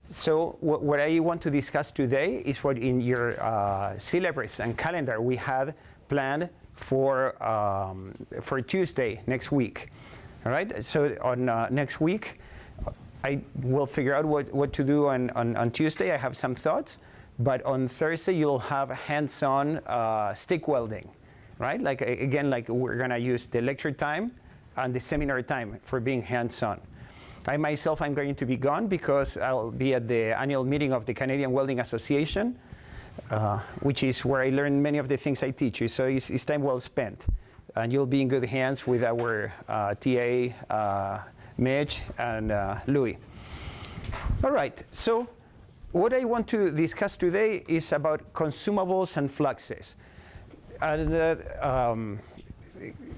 So what I want to discuss today is what in your syllabus and calendar we had planned for Tuesday next week. All right. So on next week, I will figure out what to do on Tuesday. I have some thoughts, but on Thursday you'll have hands-on stick welding, right? Like again, like we're gonna use the lecture time and the seminar time for being hands-on. I myself, I'm going to be gone because I'll be at the annual meeting of the Canadian Welding Association, which is where I learn many of the things I teach you. So it's time well spent. And you'll be in good hands with our TA, Mitch, and Louis. All right, so what I want to discuss today is about consumables and fluxes. And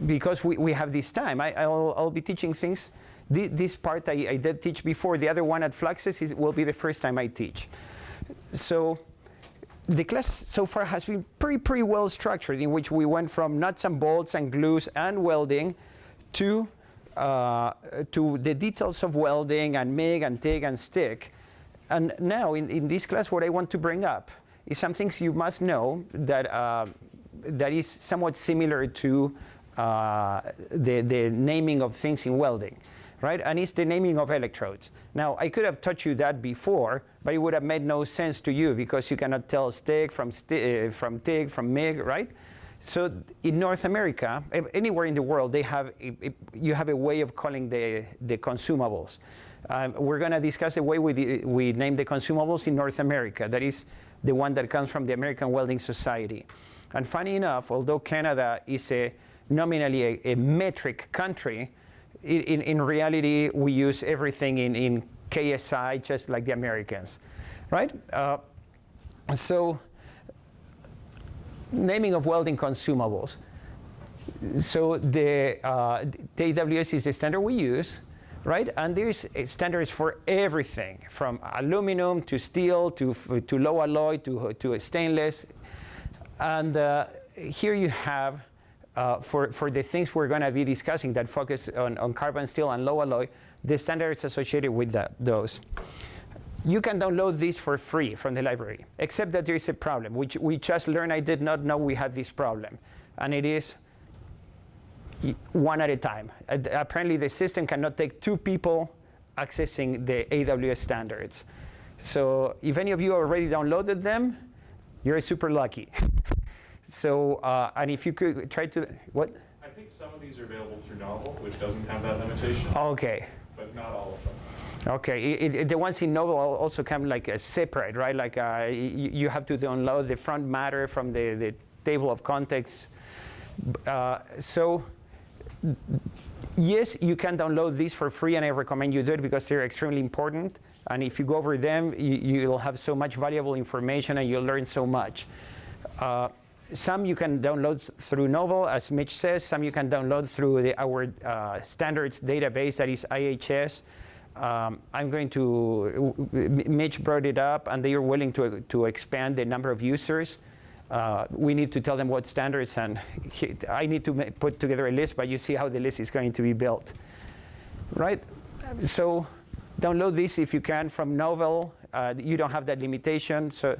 because we have this time, I'll be teaching things. This part I did teach before. The other one at Fluxes will be the first time I teach. So the class so far has been pretty well structured, in which we went from nuts and bolts and glues and welding to the details of welding and MIG and TIG and stick. And now in this class, what I want to bring up is some things you must know that is somewhat similar to the naming of things in welding. Right? And it's the naming of electrodes. Now, I could have taught you that before, but it would have made no sense to you because you cannot tell stick from TIG, from MIG, right? So in North America, anywhere in the world, they have you have a way of calling the consumables. We're going to discuss the way we name the consumables in North America. That is the one that comes from the American Welding Society. And funny enough, although Canada is nominally a metric country, in reality, we use everything in KSI, just like the Americans, right? So, naming of welding consumables. So the AWS is the standard we use, right? And there's standards for everything, from aluminum to steel to low alloy to stainless. And here you have. For the things we're going to be discussing that focus on carbon steel and low alloy, the standards associated with those. You can download these for free from the library, except that there is a problem, which we just learned. I did not know we had this problem, and it is one at a time. Apparently, the system cannot take two people accessing the AWS standards. So if any of you already downloaded them, you're super lucky. So, and if you could try to, what? I think some of these are available through Novel, which doesn't have that limitation. Okay. But not all of them. Okay, the ones in Novel also come like separate, right? Like you have to download the front matter from the table of contents. So, yes, you can download these for free, and I recommend you do it because they're extremely important. And if you go over them, you'll have so much valuable information and you'll learn so much. Some you can download through Novel, as Mitch says. Some you can download through our standards database, that is IHS. Mitch brought it up, and they are willing to expand the number of users. We need to tell them what standards, and I need to put together a list, but you see how the list is going to be built. Right? So download this if you can from Novel. You don't have that limitation. So.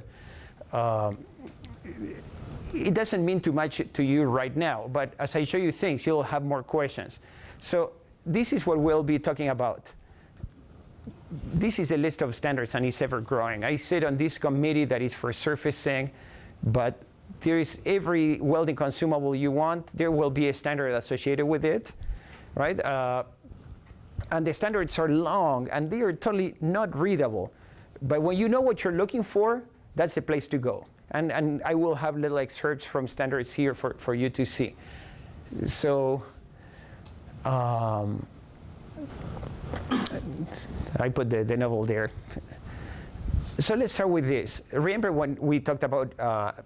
It doesn't mean too much to you right now, but as I show you things, you'll have more questions. So this is what we'll be talking about. This is a list of standards, and it's ever growing. I sit on this committee that is for surfacing, but there is every welding consumable you want, there will be a standard associated with it, right? And the standards are long, and they are totally not readable. But when you know what you're looking for, that's the place to go. And I will have little excerpts from standards here for you to see. So I put the Novel there. So let's start with this. Remember when we talked about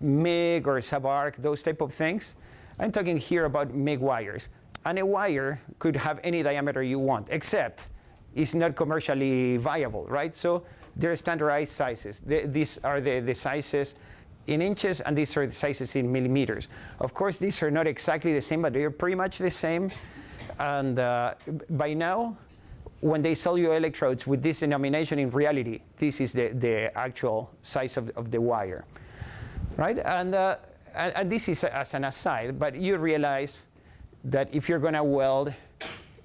MIG or sub-arc, those type of things? I'm talking here about MIG wires. And a wire could have any diameter you want, except it's not commercially viable, right? So there are standardized sizes. These are the sizes in inches, and these are the sizes in millimeters. Of course, these are not exactly the same, but they are pretty much the same. And by now, when they sell you electrodes with this denomination, in reality, this is the actual size of the wire, right? And this is as an aside, but you realize that if you're going to weld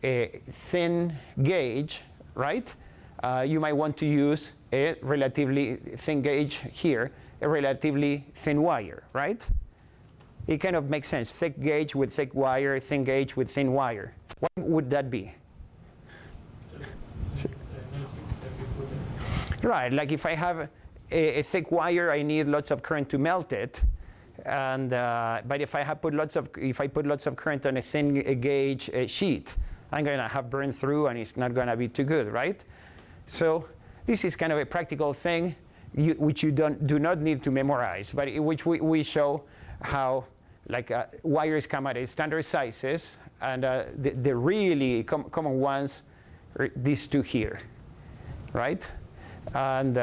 a thin gauge, right, you might want to use a relatively thin gauge here, a relatively thin wire, right? It kind of makes sense. Thick gauge with thick wire, thin gauge with thin wire. What would that be? Right, like if I have a thick wire, I need lots of current to melt it. And but if I put lots of current on a thin gauge sheet, I'm going to have burned through, and it's not going to be too good, right? So this is kind of a practical thing, which you do not need to memorize, but which we show how wires come at standard sizes, and the really common ones are these two here, right? And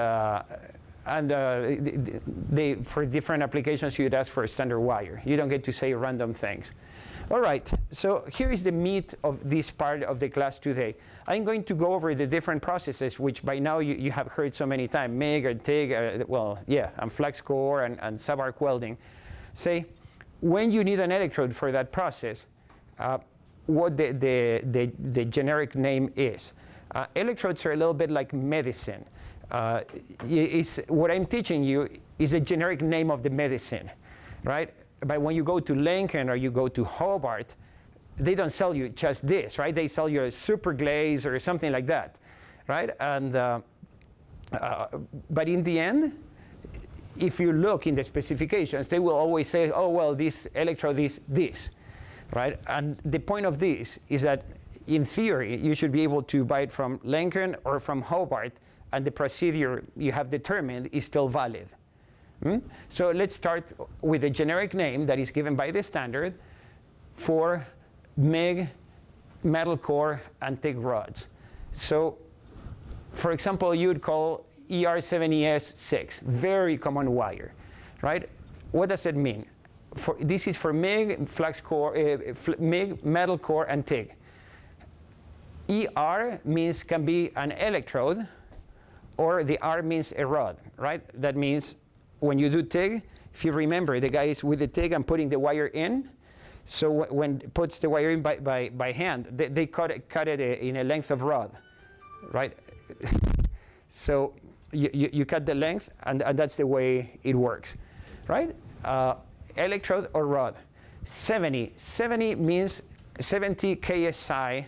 for different applications, you'd ask for a standard wire. You don't get to say random things. All right, so here is the meat of this part of the class today. I'm going to go over the different processes, which by now you have heard so many times, MIG or TIG, and flux core and sub-arc welding. Say, when you need an electrode for that process, what the generic name is. Electrodes are a little bit like medicine. What I'm teaching you is a generic name of the medicine, right? But when you go to Lincoln or you go to Hobart, they don't sell you just this, right? They sell you a super glaze or something like that, right? And but in the end, if you look in the specifications, they will always say, oh, well, this electrode is this, right? And the point of this is that, in theory, you should be able to buy it from Lincoln or from Hobart, and the procedure you have determined is still valid. So let's start with a generic name that is given by the standard for MIG, metal core, and TIG rods. So, for example, you would call ER70S6, very common wire, right? What does it mean? This is for MIG, flux core, MIG, metal core, and TIG. ER means can be an electrode, or the R means a rod, right? That means when you do TIG, if you remember, the guy is with the TIG and putting the wire in. So when it puts the wire in by hand, they cut it in a length of rod, right? So you cut the length, and that's the way it works, right? Electrode or rod. 70 means 70 KSI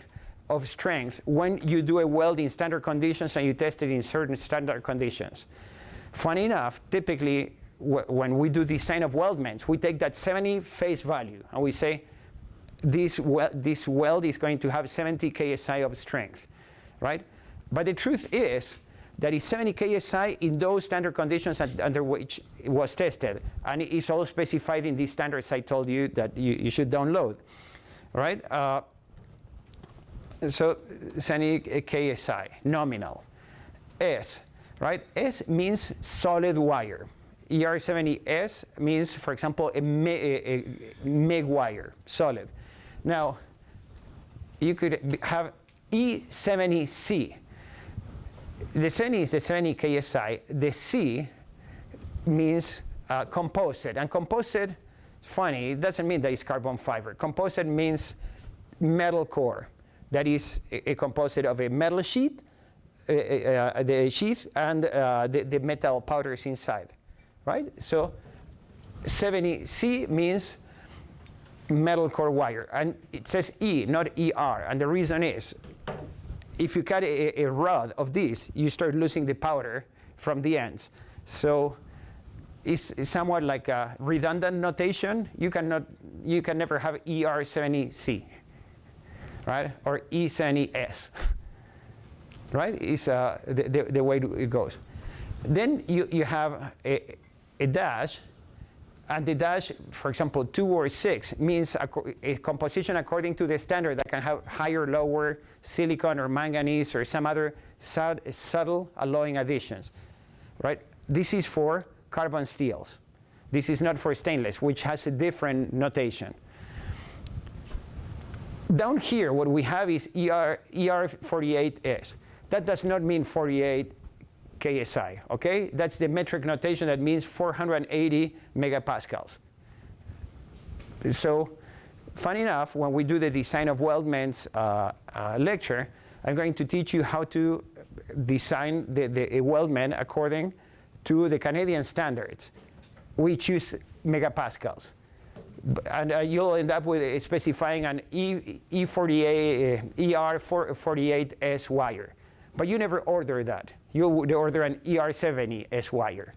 of strength when you do a weld in standard conditions and you test it in certain standard conditions. Funny enough, typically when we do design of weldments, we take that 70 face value and we say this weld is going to have 70 KSI of strength, right? But the truth is that it's 70 KSI in those standard conditions under which it was tested, and it's all specified in these standards I told you that you should download, right? So 70 KSI, nominal. S, right? S means solid wire. ER70S means, for example, a MIG wire, solid. Now, you could have E70C. The 70 is the 70 KSI. The C means composite. And composite, funny, it doesn't mean that it's carbon fiber. Composite means metal core. That is a composite of a metal sheet, the sheath, and the metal powders inside, right? So 70C means metal core wire. And it says E, not ER. And the reason is, if you cut a rod of this, you start losing the powder from the ends. So it's somewhat like a redundant notation. You can never have ER70C. Right? Or E70S, right? It's the way it goes. Then you have a dash, and the dash, for example, 2 or 6 means a composition according to the standard that can have higher, lower silicon or manganese or some other subtle alloying additions, right? This is for carbon steels. This is not for stainless, which has a different notation. Down here, what we have is ER48S. That does not mean 48 KSI, okay? That's the metric notation that means 480 megapascals. So, funny enough, when we do the design of weldments lecture, I'm going to teach you how to design a weldment according to the Canadian standards. We choose megapascals. And you'll end up with specifying an ER48S wire. But you never order that. You would order an ER70S wire,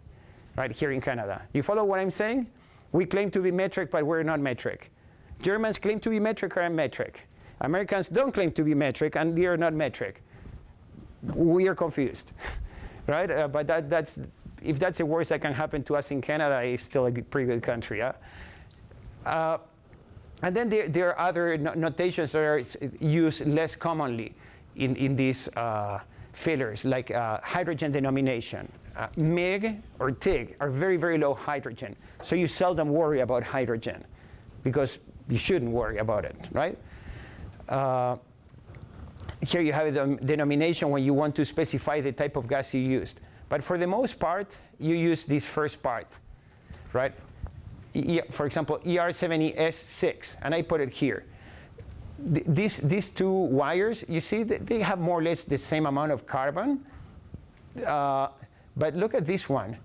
right, here in Canada. You follow what I'm saying? We claim to be metric, but we're not metric. Germans claim to be metric or metric. Americans don't claim to be metric, and they are not metric. We are confused, right? But if that's the worst that can happen to us in Canada, it's still a pretty good country. Yeah? And then there are other notations that are used less commonly in these fillers, like hydrogen denomination. MIG or TIG are very, very low hydrogen. So you seldom worry about hydrogen because you shouldn't worry about it, right? Here you have the denomination when you want to specify the type of gas you used. But for the most part, you use this first part, right? For example, ER70S6, and I put it here. These two wires, you see, they have more or less the same amount of carbon. But look at this one.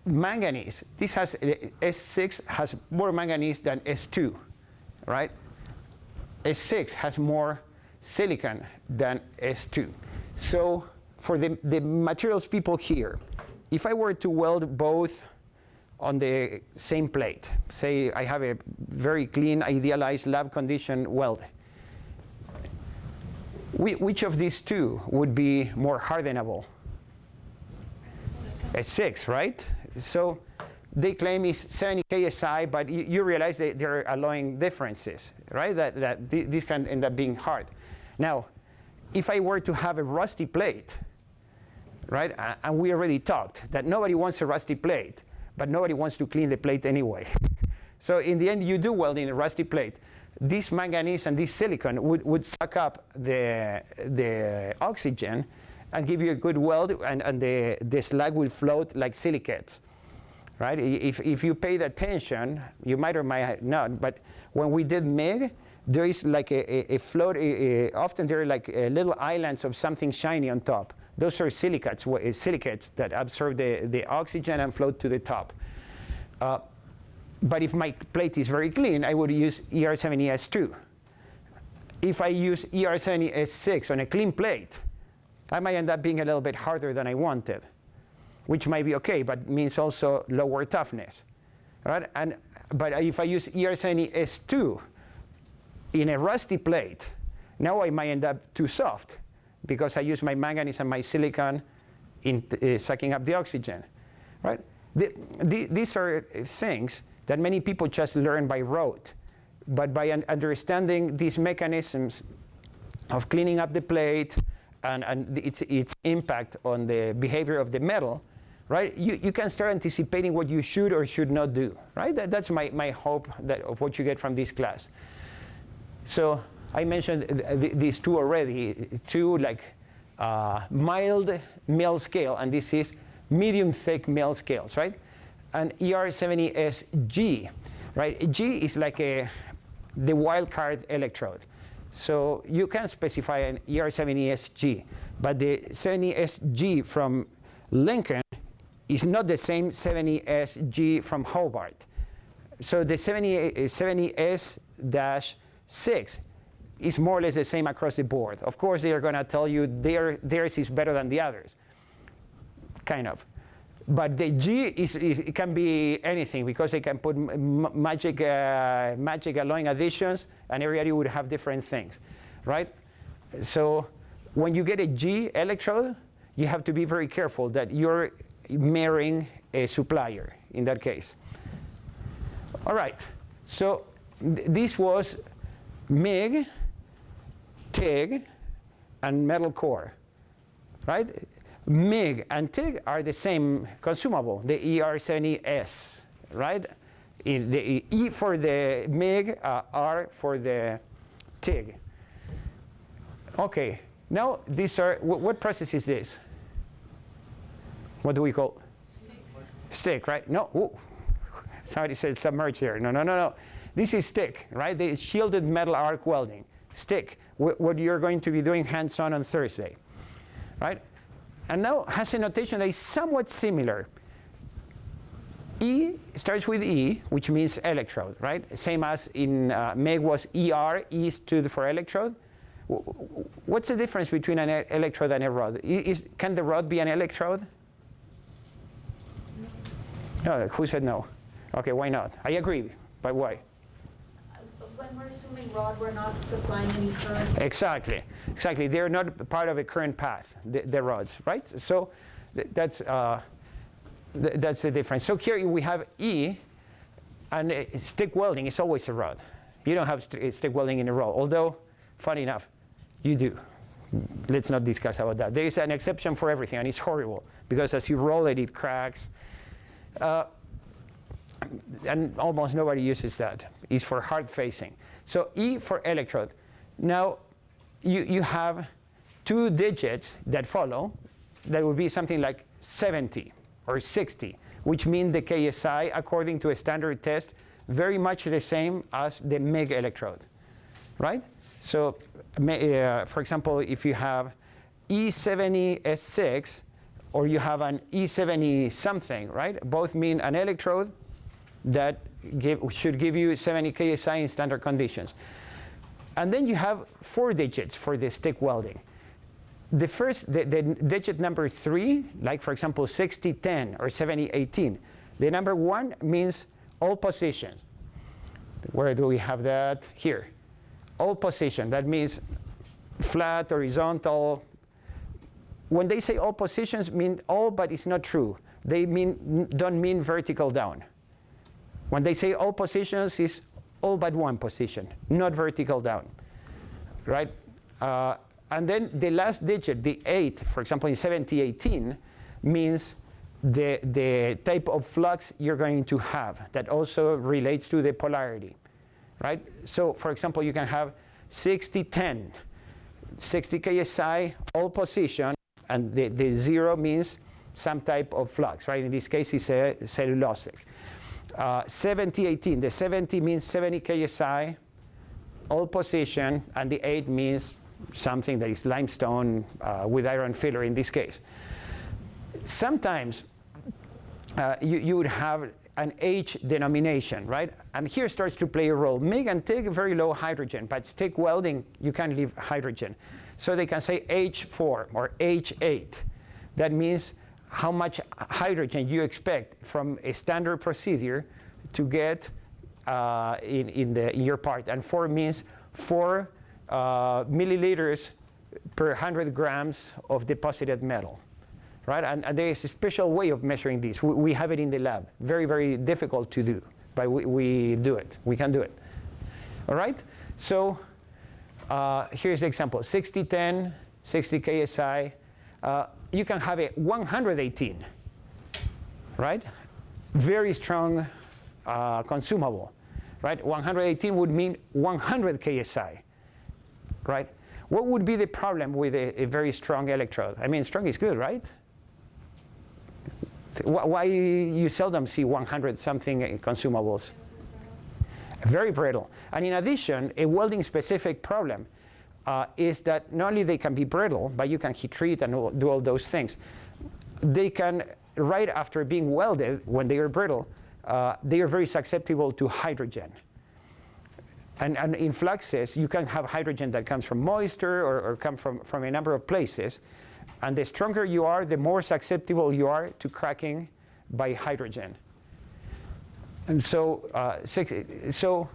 Manganese. This has S6 has more manganese than S2, right? S6 has more silicon than S2. So for the materials people here, if I were to weld both on the same plate, say I have a very clean, idealized lab condition weld, which of these two would be more hardenable? S6, right? So they claim it's 70 KSI, but you realize that there are alloying differences, right? That this can end up being hard. Now, if I were to have a rusty plate, right? And we already talked that nobody wants a rusty plate, but nobody wants to clean the plate anyway. So in the end, you do weld in a rusty plate. This manganese and this silicon would suck up the oxygen and give you a good weld, and the slag will float like silicates, right? If you paid attention, you might or might not, but when we did MIG, there is like a float, often there are like little islands of something shiny on top. Those are silicates that absorb the oxygen and float to the top. But if my plate is very clean, I would use ER70S2. If I use ER70S6 on a clean plate, I might end up being a little bit harder than I wanted, which might be okay, but means also lower toughness, right? But if I use ER70S2 in a rusty plate, now I might end up too soft because I use my manganese and my silicon in sucking up the oxygen, right? These are things that many people just learn by rote, but by understanding these mechanisms of cleaning up the plate and its impact on the behavior of the metal, right? You can start anticipating what you should or should not do, right? That's my hope of what you get from this class. So I mentioned these two already, two like mild mill scale, and this is medium thick mill scales, right? And ER70SG, right? G is like the wildcard electrode. So you can specify an ER70SG, but the 70SG from Lincoln is not the same 70SG from Hobart. So the 70S-6 is more or less the same across the board. Of course, they are going to tell you theirs is better than the others, kind of. But the G it can be anything because they can put magic alloying additions, and everybody would have different things, right? So when you get a G electrode, you have to be very careful that you're marrying a supplier in that case. All right, so this was MIG, TIG, and metal core, right? MIG and TIG are the same consumable, the ER70S, right? The E for the MIG, R for the TIG. Okay, now these are, what process is this? What do we call? Stick, right? No, ooh. Somebody said submerged there. No. This is stick, right? The shielded metal arc welding. Stick, what you're going to be doing hands-on on Thursday, right? And now has a notation that is somewhat similar. E starts with E, which means electrode, right? Same as in MEG was ER, E stood for electrode. What's the difference between an electrode and a rod? Can the rod be an electrode? No, who said no? Okay, why not? I agree, but why? When we're assuming rod, we're not supplying any current. Exactly. They're not part of a current path, the rods, right? So that's the difference. So here we have E, and stick welding is always a rod. You don't have stick welding in a rod, although, funny enough, you do. Let's not discuss about that. There is an exception for everything, and it's horrible, because as you roll it, it cracks. And almost nobody uses that. It's for hard facing. So E for electrode. Now, you have 2 digits that follow. That would be something like 70 or 60, which mean the KSI, according to a standard test, very much the same as the MEG electrode, right? So, for example, if you have E70S6, or you have an E70 something, right? Both mean an electrode that should give you 70 KSI in standard conditions. And then you have 4 digits for the stick welding. The digit number 3, like for example 6010 or 7018, the number 1 means all positions. Where do we have that? Here. All position, that means flat, horizontal. When they say all positions, mean all, but it's not true. They don't mean vertical down. When they say all positions, is all but one position, not vertical down, right? And then the last digit, the 8, for example, in 7018, means the type of flux you're going to have. That also relates to the polarity, right? So, for example, you can have 6010, 60 KSI, all position, and the 0 means some type of flux, right? In this case, it's a cellulosic. 7018, the 70 means 70 KSI, all position, and the 8 means something that is limestone with iron filler in this case. Sometimes you would have an H denomination, right? And here starts to play a role. MEG and TIG, very low hydrogen, but stick welding, you can leave hydrogen. So they can say H4 or H8. That means how much hydrogen you expect from a standard procedure to get in your part. And 4 means 4 milliliters per 100 grams of deposited metal, right? And there is a special way of measuring this. We have it in the lab. Very, very difficult to do, but we do it. We can do it. All right? So here's the example. 6010, 60 KSI. You can have a 118, right? Very strong consumable, right? 118 would mean 100 KSI, right? What would be the problem with a very strong electrode? I mean, strong is good, right? Why you seldom see 100-something consumables? Very brittle. And in addition, a welding-specific problem is that not only they can be brittle, but you can heat treat and do all those things. They can, right after being welded, when they are brittle, they are very susceptible to hydrogen. And in fluxes, you can have hydrogen that comes from moisture or come from a number of places. And the stronger you are, the more susceptible you are to cracking by hydrogen. And so, so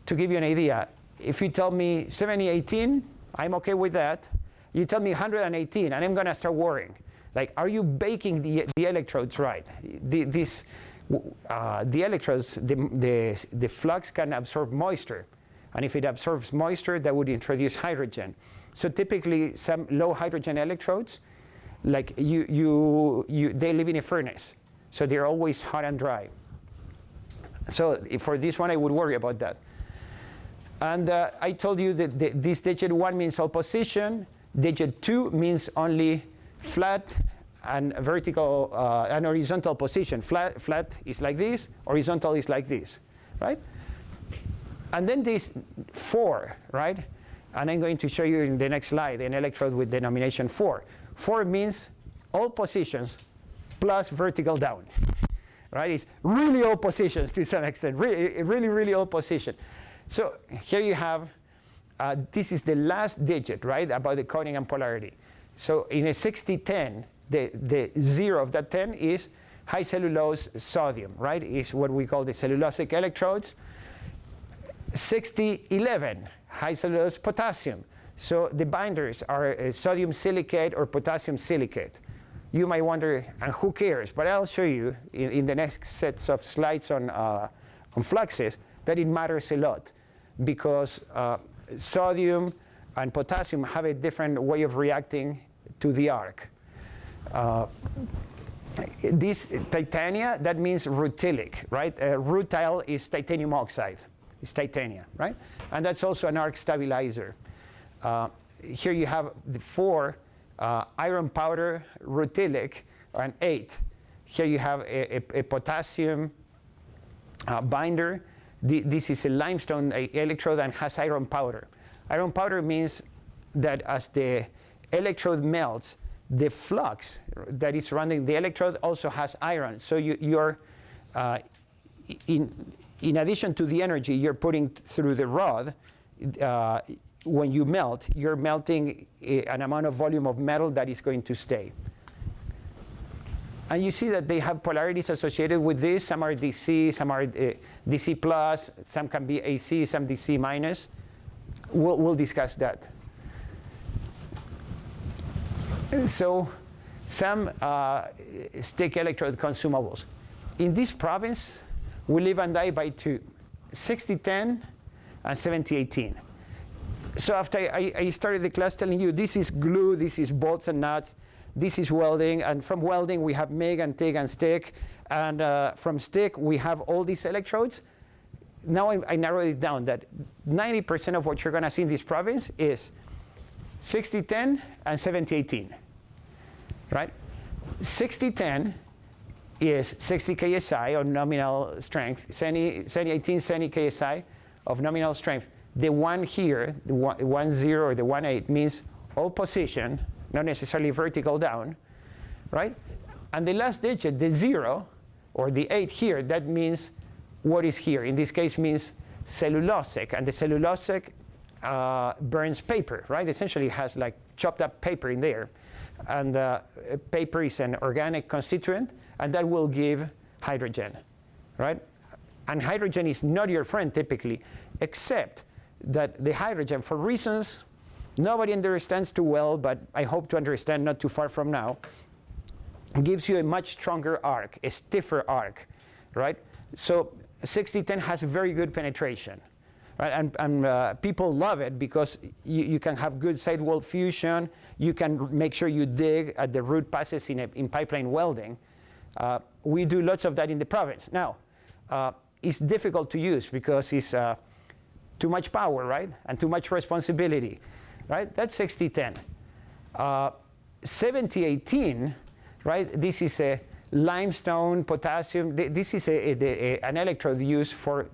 to give you an idea, if you tell me 7018, I'm okay with that. You tell me 118, and I'm going to start worrying. Like, are you baking the electrodes right? The electrodes, the flux can absorb moisture. And if it absorbs moisture, that would introduce hydrogen. So typically, some low hydrogen electrodes, like they live in a furnace. So they're always hot and dry. So for this one, I would worry about that. And I told you that this digit 1 means all position, digit 2 means only flat and vertical and horizontal position. Flat is like this, horizontal is like this, right? And then this 4, right? And I'm going to show you in the next slide an electrode with denomination 4. 4 means all positions plus vertical down, right? It's really all positions to some extent, really all position. So here you have, this is the last digit, right, about the coding and polarity. So in a 60-10, the 0 of that 10 is high cellulose sodium, right? Is what we call the cellulosic electrodes. 60-11, high cellulose potassium. So the binders are sodium silicate or potassium silicate. You might wonder, and who cares? But I'll show you in the next sets of slides on fluxes that it matters a lot, because sodium and potassium have a different way of reacting to the arc. This titania, that means rutilic, right? Rutile is titanium oxide. It's titania, right? And that's also an arc stabilizer. Here you have the 4 iron powder rutilic, and 8. Here you have a potassium binder. This is a limestone electrode and has iron powder. Iron powder means that as the electrode melts, the flux that is surrounding the electrode also has iron. So you're, in addition to the energy you're putting through the rod, when you melt, you're melting an amount of volume of metal that is going to stay. And you see that they have polarities associated with this. Some are DC, some are DC plus, some can be AC, some DC minus. We'll discuss that. So some stick electrode consumables. In this province, we live and die by 2, 60-10 and 70-18. So after I started the class telling you this is glue, this is bolts and nuts, this is welding, and from welding we have MIG and TIG and stick, and from stick we have all these electrodes. Now I narrowed it down that 90% of what you're going to see in this province is 60-10 and 70-18, right? 60-10 is 60 KSI of nominal strength, 70-18, 70 KSI of nominal strength. The 1 here, the 1 0 or the 1 8 means all position, not necessarily vertical down, right? And the last digit, the 0 or the 8 here, that means what is here. In this case means cellulosic, and the cellulosic burns paper, right? Essentially has like chopped up paper in there, and paper is an organic constituent, and that will give hydrogen, right? And hydrogen is not your friend typically, except that the hydrogen, for reasons nobody understands too well, but I hope to understand not too far from now, gives you a much stronger arc, a stiffer arc, right? So 60-10 has very good penetration, right? And people love it because you can have good sidewall fusion. You can make sure you dig at the root passes in pipeline welding. We do lots of that in the province. Now, it's difficult to use because it's too much power, right? And too much responsibility, right? That's 60-10. 70-18, right? This is a limestone, potassium. This is an electrode used for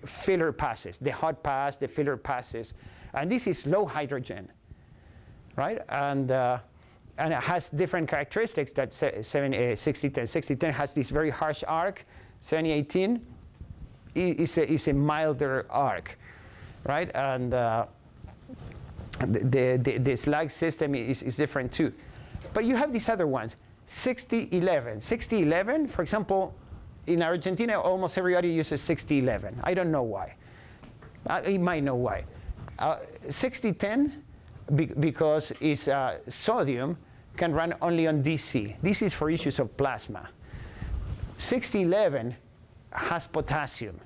filler passes, the hot pass, the filler passes. And this is low hydrogen, right? And it has different characteristics that 60-10. 60-10 has this very harsh arc. 70-18 is a milder arc, right? And the slag system is different too. But you have these other ones. 60-11. 60-11, for example, in Argentina, almost everybody uses 60-11. I don't know why. You might know why. 60-10, because it's sodium, can run only on DC. This is for issues of plasma. 60-11 has potassium.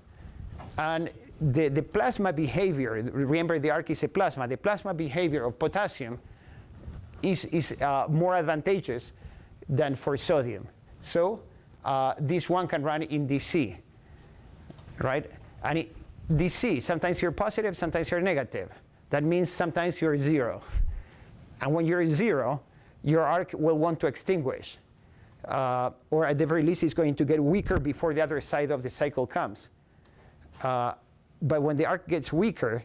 And the plasma behavior, remember the arc is a plasma, the plasma behavior of potassium is more advantageous than for sodium. So this one can run in DC, right? And DC, sometimes you're positive, sometimes you're negative. That means sometimes you're 0. And when you're 0, your arc will want to extinguish. Or at the very least, it's going to get weaker before the other side of the cycle comes. But when the arc gets weaker,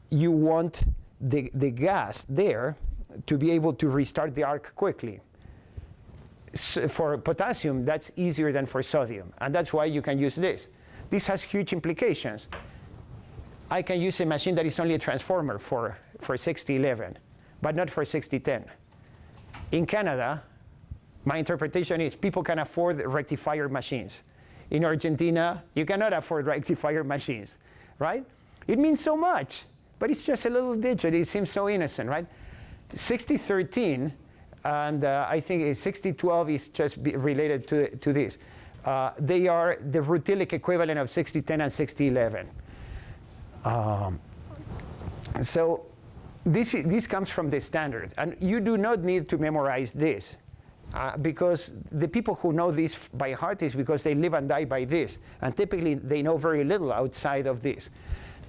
you want the gas there to be able to restart the arc quickly. So for potassium, that's easier than for sodium. And that's why you can use this. This has huge implications. I can use a machine that is only a transformer for 6011, but not for 6010. In Canada, my interpretation is people can afford rectifier machines. In Argentina, you cannot afford rectifier machines, right? It means so much, but it's just a little digit. It seems so innocent, right? 6013, and I think 6012 is just related to this. They are the Rutilic equivalent of 6010 and 6011. So this comes from the standard. And you do not need to memorize this. Because the people who know this by heart is because they live and die by this. And typically, they know very little outside of this.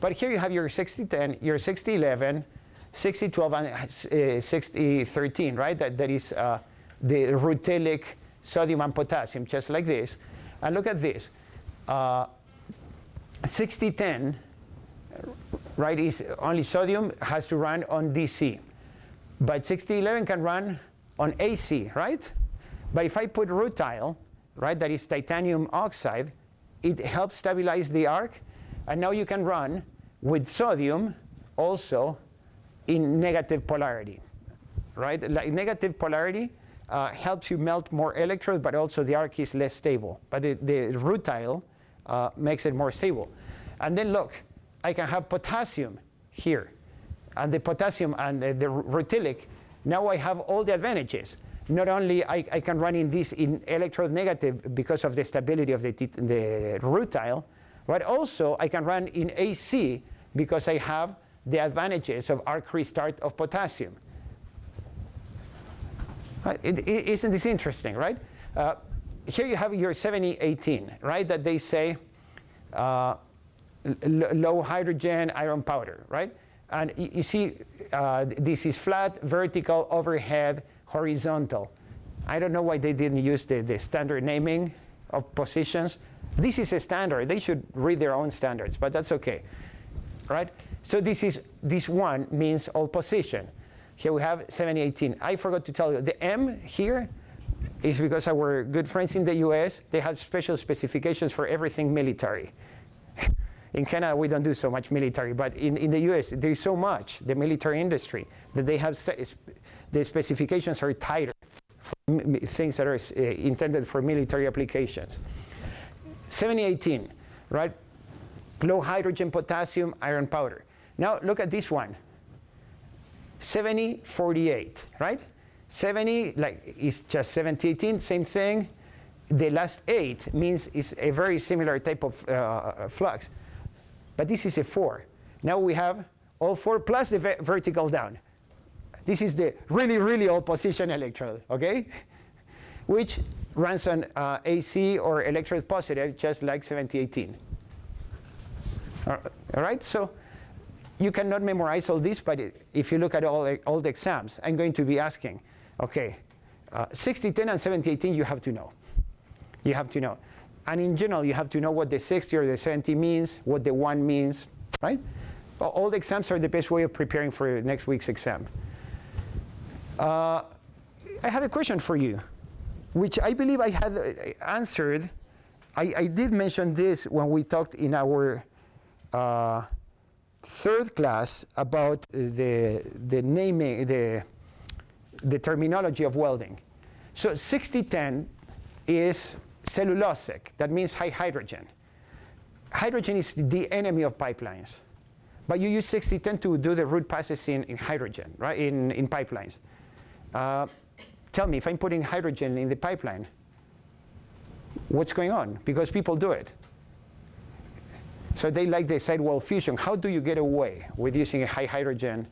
But here you have your 6010, your 6011, 6012, and 6013, right? That is the Rutilic sodium and potassium, just like this. And look at this. 6010, right, is only sodium, has to run on DC. But 6011 can run on AC, right? But if I put rutile, right, that is titanium oxide, it helps stabilize the arc. And now you can run with sodium also in negative polarity, right? Like negative polarity helps you melt more electrodes, but also the arc is less stable. But the rutile makes it more stable. And then look, I can have potassium here. And the potassium and the rutilic, now I have all the advantages. Not only I can run in this in electrode negative because of the stability of the rutile, but also I can run in AC because I have the advantages of arc restart of potassium. Isn't this interesting, right? Here you have your 7018, right? That they say low hydrogen iron powder, right? And you see, this is flat, vertical, overhead, horizontal. I don't know why they didn't use the standard naming of positions. This is a standard. They should read their own standards, but that's okay, right? So this one means all position. Here we have 7018. I forgot to tell you, the M here is because our good friends in the US, they have special specifications for everything military. In Canada, we don't do so much military, but in the US, there's so much, the military industry, that they have, the specifications are tighter for things that are intended for military applications. 7018, right? Low hydrogen, potassium, iron powder. Now look at this one, 7048, right? 70 is just 7018, same thing. The last 8 means it's a very similar type of flux. But this is a 4. Now we have all 4 plus the vertical down. This is the really, really old position electrode, okay? Which runs on AC or electrode positive, just like 7018. All right, so you cannot memorize all this, but if you look at all the exams, I'm going to be asking, okay, 6010 and 7018 you have to know. You have to know. And in general, you have to know what the 60 or the 70 means, what the 1 means, right? All the exams are the best way of preparing for next week's exam. I have a question for you, which I believe I had answered. I did mention this when we talked in our third class about the naming, the terminology of welding. So 6010 is cellulosic. That means high hydrogen. Hydrogen is the enemy of pipelines. But you use 6010 to do the root passes in hydrogen, right? In pipelines. Tell me, if I'm putting hydrogen in the pipeline, what's going on? Because people do it. So they like the sidewall fusion. How do you get away with using a high hydrogen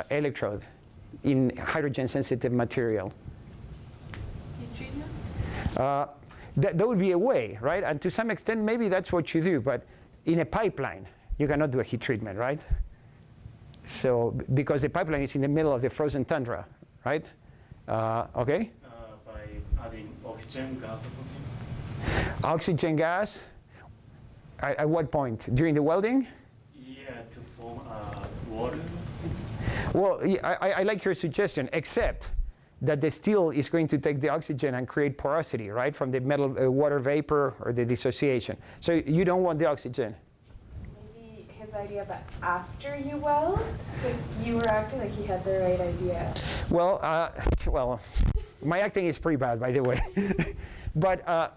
electrode in hydrogen-sensitive material? That would be a way, right? And to some extent, maybe that's what you do. But in a pipeline, you cannot do a heat treatment, right? So, because the pipeline is in the middle of the frozen tundra, right? Okay? By adding oxygen gas or something? Oxygen gas, at what point? During the welding? Yeah, to form water. Well, I like your suggestion, except that the steel is going to take the oxygen and create porosity, right, from the metal water vapor or the dissociation. So you don't want the oxygen. Maybe his idea, but after you weld, because you were acting like he had the right idea. Well, well, my acting is pretty bad, by the way. But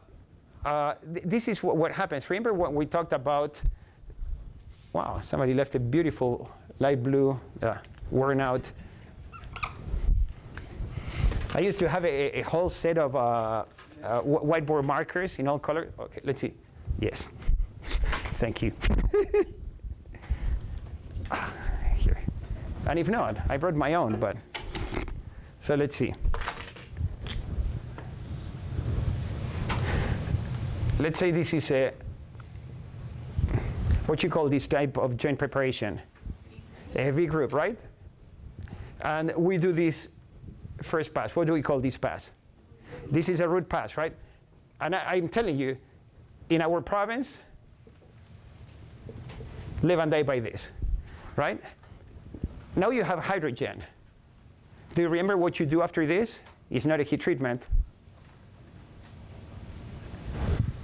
this is what happens. Remember when we talked about, wow, somebody left a beautiful light blue, worn out. I used to have a whole set of whiteboard markers in all colors. Okay, let's see. Yes, thank you. Here, and if not, I brought my own. But so let's see. Let's say this is a what you call this type of joint preparation, a V group, right? And we do this first pass. What do we call this pass? This is a root pass, right? And I'm telling you, in our province, live and die by this, right? Now you have hydrogen. Do you remember what you do after this? It's not a heat treatment.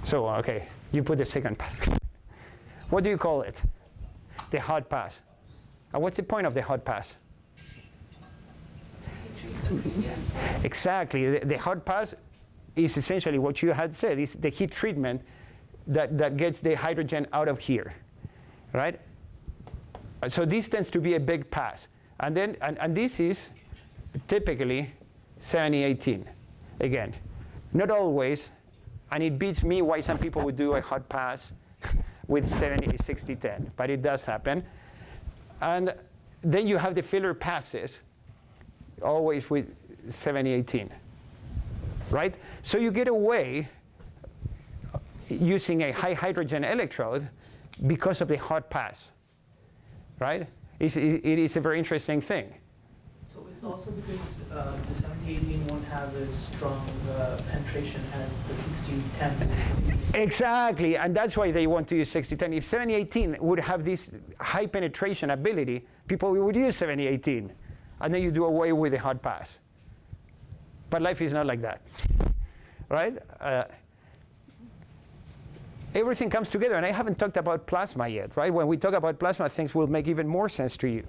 So, okay, you put the second pass. What do you call it? The hot pass. And what's the point of the hot pass? Exactly. The hot pass is essentially what you had said. Is the heat treatment that gets the hydrogen out of here, right? So this tends to be a big pass. And then, and this is typically 70-18. Again, not always, and it beats me why some people would do a hot pass with 70-60-10, but it does happen. And then you have the filler passes, always with 70-18, right? So you get away using a high hydrogen electrode because of the hot pass, right? It is a very interesting thing. So it's also because the 70-18 won't have as strong penetration as the 60-10. Exactly, and that's why they want to use 60-10. If 70-18 would have this high penetration ability, people would use 70-18, and then you do away with the hot pass. But life is not like that, right? Everything comes together, and I haven't talked about plasma yet, right? When we talk about plasma, things will make even more sense to you.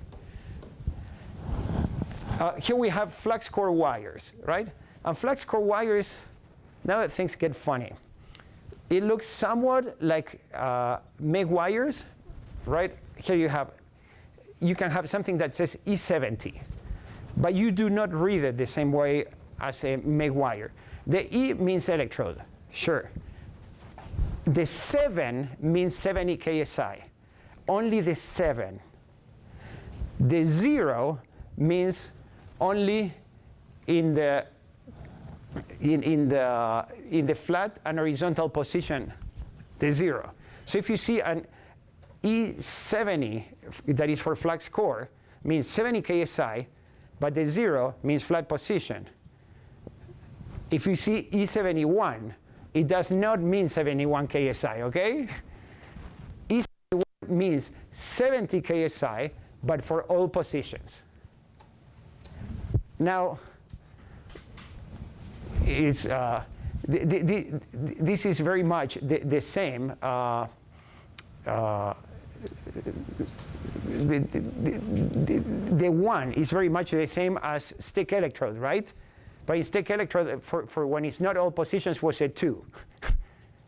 Here we have flux core wires, right? And flux core wires, now that things get funny. It looks somewhat like MIG wires, right? Here you can have something that says E70, but you do not read it the same way as a MIG wire. The E means electrode, sure. The 7 means 70 KSI, only the 7. The 0 means only in the flat and horizontal position, the 0. So if you see an E70 that is for flux core, means 70 KSI, but the 0 means flat position. If you see E71, it does not mean 71 KSI, okay? E71 means 70 KSI, but for all positions. Now, it's, this is very much the same. The 1 is very much the same as stick electrode, right? But in stick electrode, for when it's not all positions, was a 2.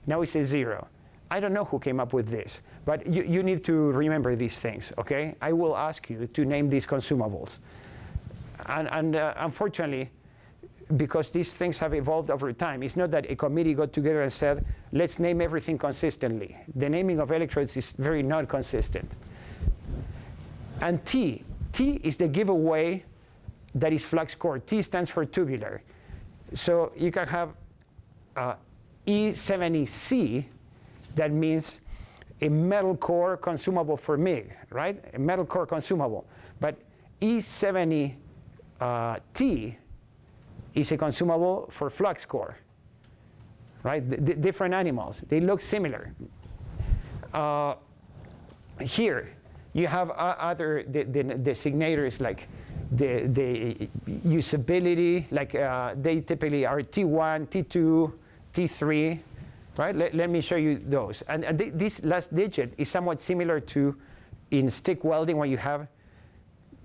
Now it's a 0. I don't know who came up with this, but you need to remember these things, okay? I will ask you to name these consumables. And unfortunately, because these things have evolved over time, it's not that a committee got together and said, let's name everything consistently. The naming of electrodes is very not consistent. And T is the giveaway that is flux core. T stands for tubular. So you can have E70C, that means a metal core consumable for MIG, right? A metal core consumable. But E70T is a consumable for flux core, right? Different animals. They look similar. Here, you have other designators like the usability, like they typically are T1, T2, T3, right? Let me show you those. And this last digit is somewhat similar to in stick welding when you have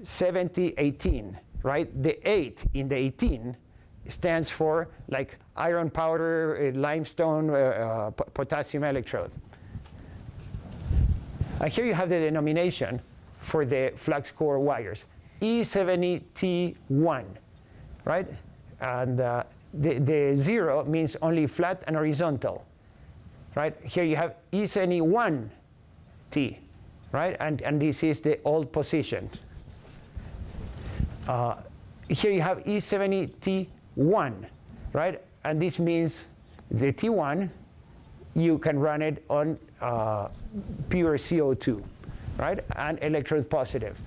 7018, right? The 8 in the 18 stands for like iron powder, limestone, potassium electrode. And here you have the denomination for the flux core wires, E70T1, right? And the 0 means only flat and horizontal, right? Here you have E71T, right? And this is the old position. Here you have E70T1, right? And this means the T1, you can run it on pure CO2, right? And electrode positive.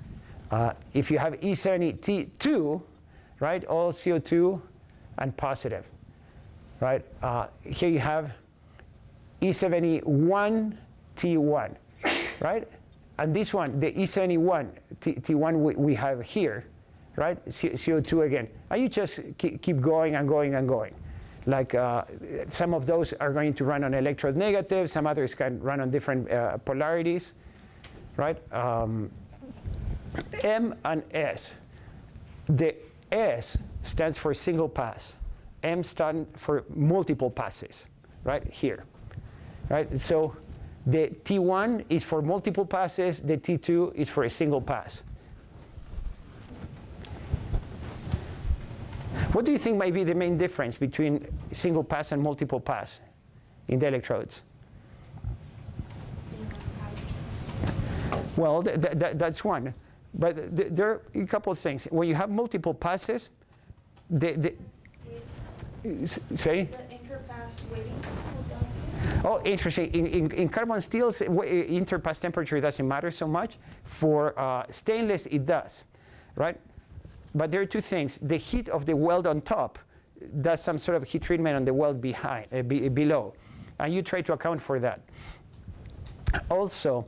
If you have E70T2, right, all CO2 and positive, right? Here you have E71T1, right? And this one, the E71 T1 we have here, right? CO2 again. And you just keep going and going and going. Like some of those are going to run on electrode negative, some others can run on different polarities, right? M and S. The S stands for single pass. M stands for multiple passes, right here, right? So the T1 is for multiple passes, the T2 is for a single pass. What do you think might be the main difference between single pass and multiple pass in the electrodes? Well, that's one. But there are a couple of things. When you have multiple passes, say? The interpass weighting. Oh, interesting. In carbon steels, interpass temperature doesn't matter so much. For stainless, it does, right? But there are two things. The heat of the weld on top does some sort of heat treatment on the weld below. And you try to account for that. Also,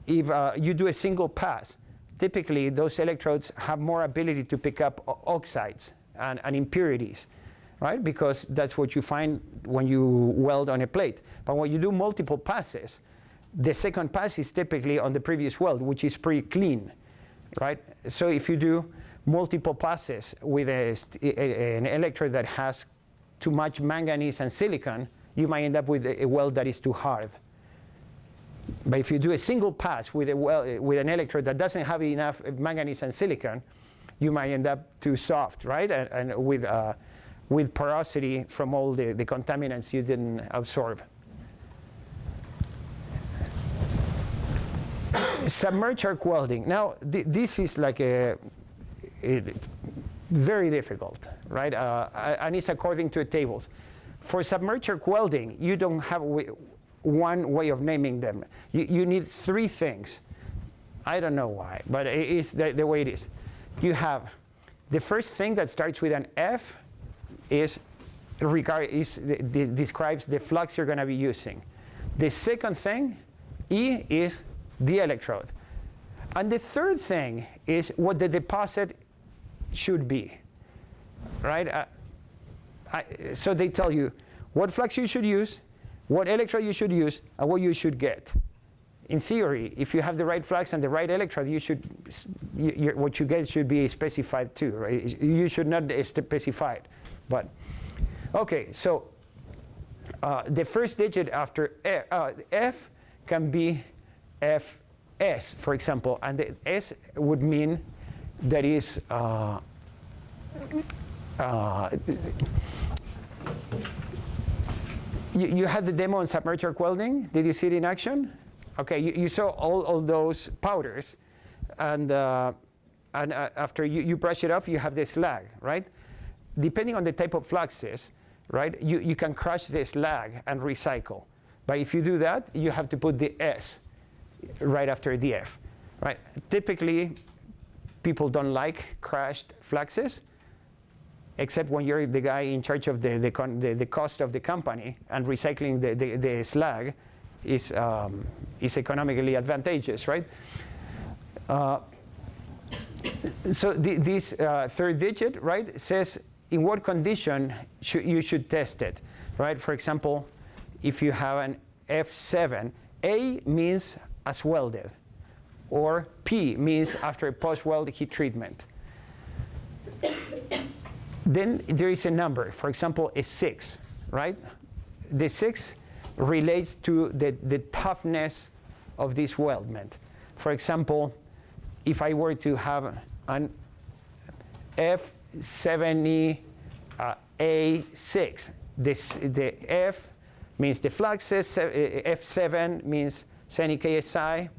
if you do a single pass, typically those electrodes have more ability to pick up oxides and impurities, right? Because that's what you find when you weld on a plate. But when you do multiple passes, the second pass is typically on the previous weld, which is pretty clean, right? So if you do multiple passes with an electrode that has too much manganese and silicon, you might end up with a weld that is too hard. But if you do a single pass with an electrode that doesn't have enough manganese and silicon, you might end up too soft, right? And with porosity from all the contaminants you didn't absorb. Submerged arc welding. Now, this is like a very difficult, right? And it's according to tables. For submerged arc welding, you don't have one way of naming them. You need three things. I don't know why, but it's the way it is. You have the first thing that starts with an F describes the flux you're going to be using. The second thing, E, is the electrode. And the third thing is what the deposit should be, right? So they tell you what flux you should use, what electrode you should use, and what you should get. In theory, if you have the right flux and the right electrode, what you get should be specified too, right? You should not specify it. But okay, so the first digit after F can be FS, for example, and the S would mean that is you had the demo on submerged arc welding. Did you see it in action? Okay, you saw all those powders, and after you brush it off, you have this slag, right? Depending on the type of fluxes, right, you can crush this slag and recycle. But if you do that, you have to put the S right after the F, right? Typically, people don't like crashed fluxes, except when you're the guy in charge of the cost of the company, and recycling the slag is economically advantageous, right? So this third digit, right, says in what condition you should test it, right? For example, if you have an F7, A means as welded, or P means after post-weld heat treatment. Then there is a number, for example, a 6, right? The 6 relates to the toughness of this weldment. For example, if I were to have an F70 A6, the F means the fluxes, F7 means 70 KSI,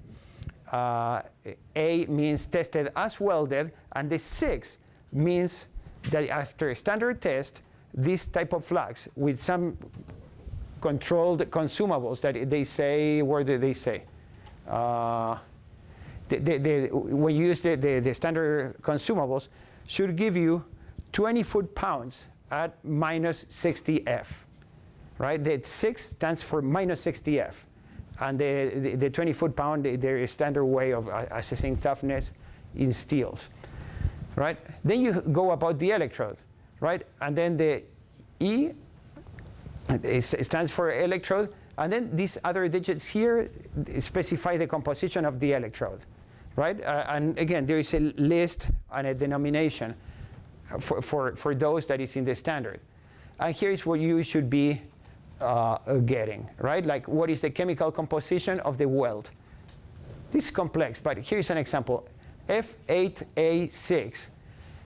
A means tested as welded, and the 6 means that after a standard test, this type of flux with some controlled consumables that they say, where do they say? When you use the standard consumables, should give you 20 foot-pounds at minus 60 F, right? The 6 stands for minus 60 F. And the 20 foot-pound, there is standard way of assessing toughness in steels, right? Then you go about the electrode, right? And then the E stands for electrode. And then these other digits here specify the composition of the electrode, right? And again, there is a list and a denomination for those that is in the standard. And here is what you should be getting, right? Like, what is the chemical composition of the weld? This is complex, but here's an example. F8A6.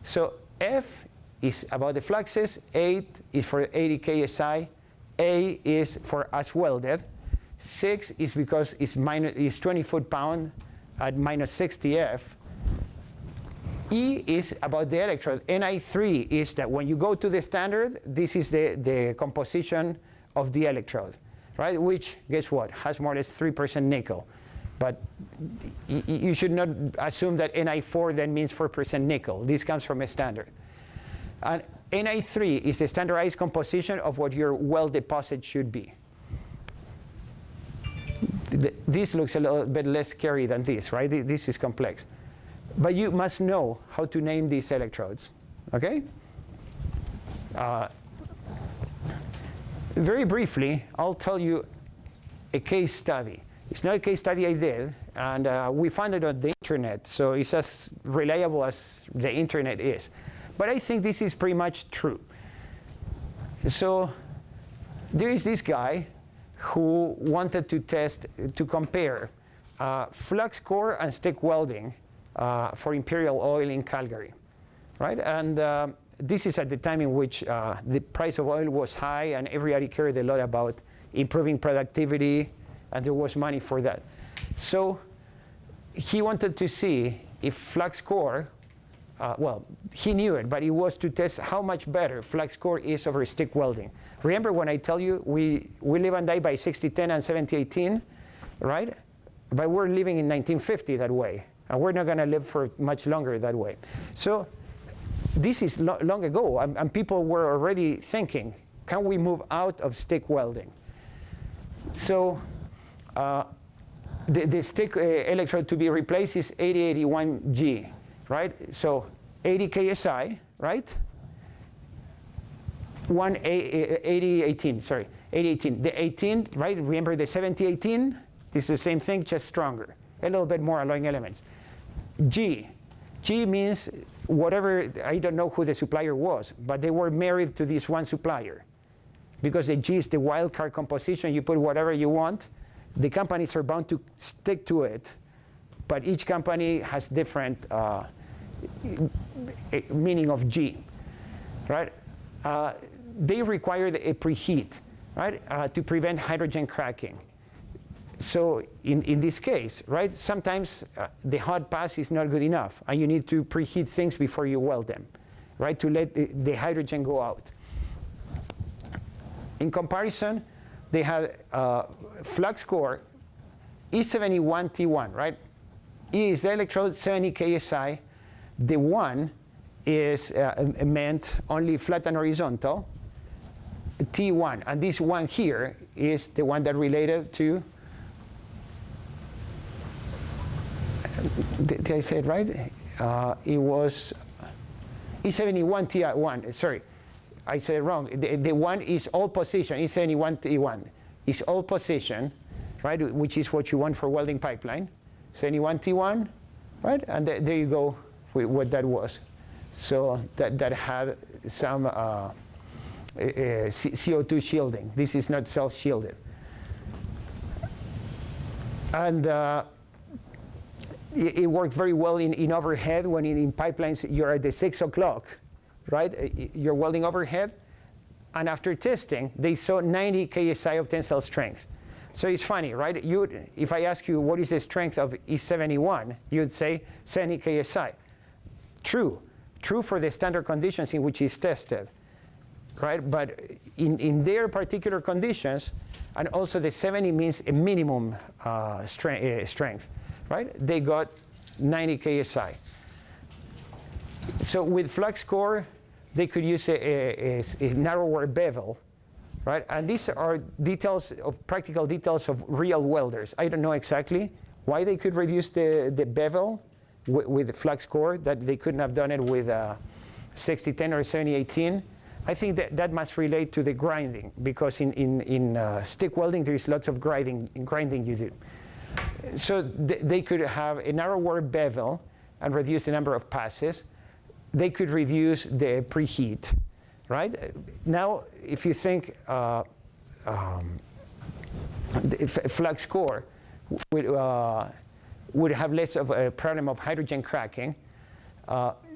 So F is about the fluxes, 8 is for 80 KSI, A is for as welded, 6 is because it's 20 foot-pound at minus 60 F. E is about the electrode. Ni3 is that when you go to the standard, this is the composition of the electrode, right? Which, guess what, has more or less 3% nickel. But you should not assume that Ni4 then means 4% nickel. This comes from a standard. And Ni3 is the standardized composition of what your weld deposit should be. This looks a little bit less scary than this, right? This is complex. But you must know how to name these electrodes, okay? Very briefly, I'll tell you a case study. It's not a case study I did, and we found it on the internet, so it's as reliable as the internet is. But I think this is pretty much true. So there is this guy who wanted to compare flux core and stick welding for Imperial Oil in Calgary, right? And this is at the time in which the price of oil was high and everybody cared a lot about improving productivity, and there was money for that. So he wanted to see if flux core, well, he knew it, but it was to test how much better flux core is over stick welding. Remember when I tell you we live and die by 60-10 and 70-18, right? But we're living in 1950 that way, and we're not going to live for much longer that way. So this is long ago, and people were already thinking, can we move out of stick welding? So the stick electrode to be replaced is 8081G, right? So 80 KSI, right? 8018, sorry, 8018. The 18, right? Remember the 7018? This is the same thing, just stronger. A little bit more alloying elements. G. G means whatever, I don't know who the supplier was, but they were married to this one supplier. Because the G is the wildcard composition, you put whatever you want. The companies are bound to stick to it, but each company has different meaning of G, right? They require a preheat, right, to prevent hydrogen cracking. So in this case, right, sometimes the hot pass is not good enough, and you need to preheat things before you weld them, right, to let the hydrogen go out. In comparison, they had flux core E71T1, right? E is the electrode, 70 KSI. The 1 is meant only flat and horizontal, T1. And this one here is the one that related to, did I say it right? It was E71 T1, sorry. I said it wrong. The 1 is all position, E71 T1 is all position, right? Which is what you want for welding pipeline. 71 T1, right? And there you go with what that was. So that had some CO2 shielding. This is not self-shielded. And it worked very well in overhead when in pipelines you're at the 6 o'clock, right? You're welding overhead. And after testing, they saw 90 KSI of tensile strength. So it's funny, right? If I ask you what is the strength of E71, you'd say 70 KSI. True for the standard conditions in which it's tested, right? But in their particular conditions, and also the 70 means a minimum strength, right? They got 90 KSI. So with flux core, they could use a narrower bevel, right? And these are details of practical details of real welders. I don't know exactly why they could reduce the bevel with flux core, that they couldn't have done it with 6010 or 7018. I think that must relate to the grinding, because in stick welding there is lots of grinding you do. So they could have a narrower bevel and reduce the number of passes. They could reduce the preheat, right? Now, if you think flux core would have less of a problem of hydrogen cracking,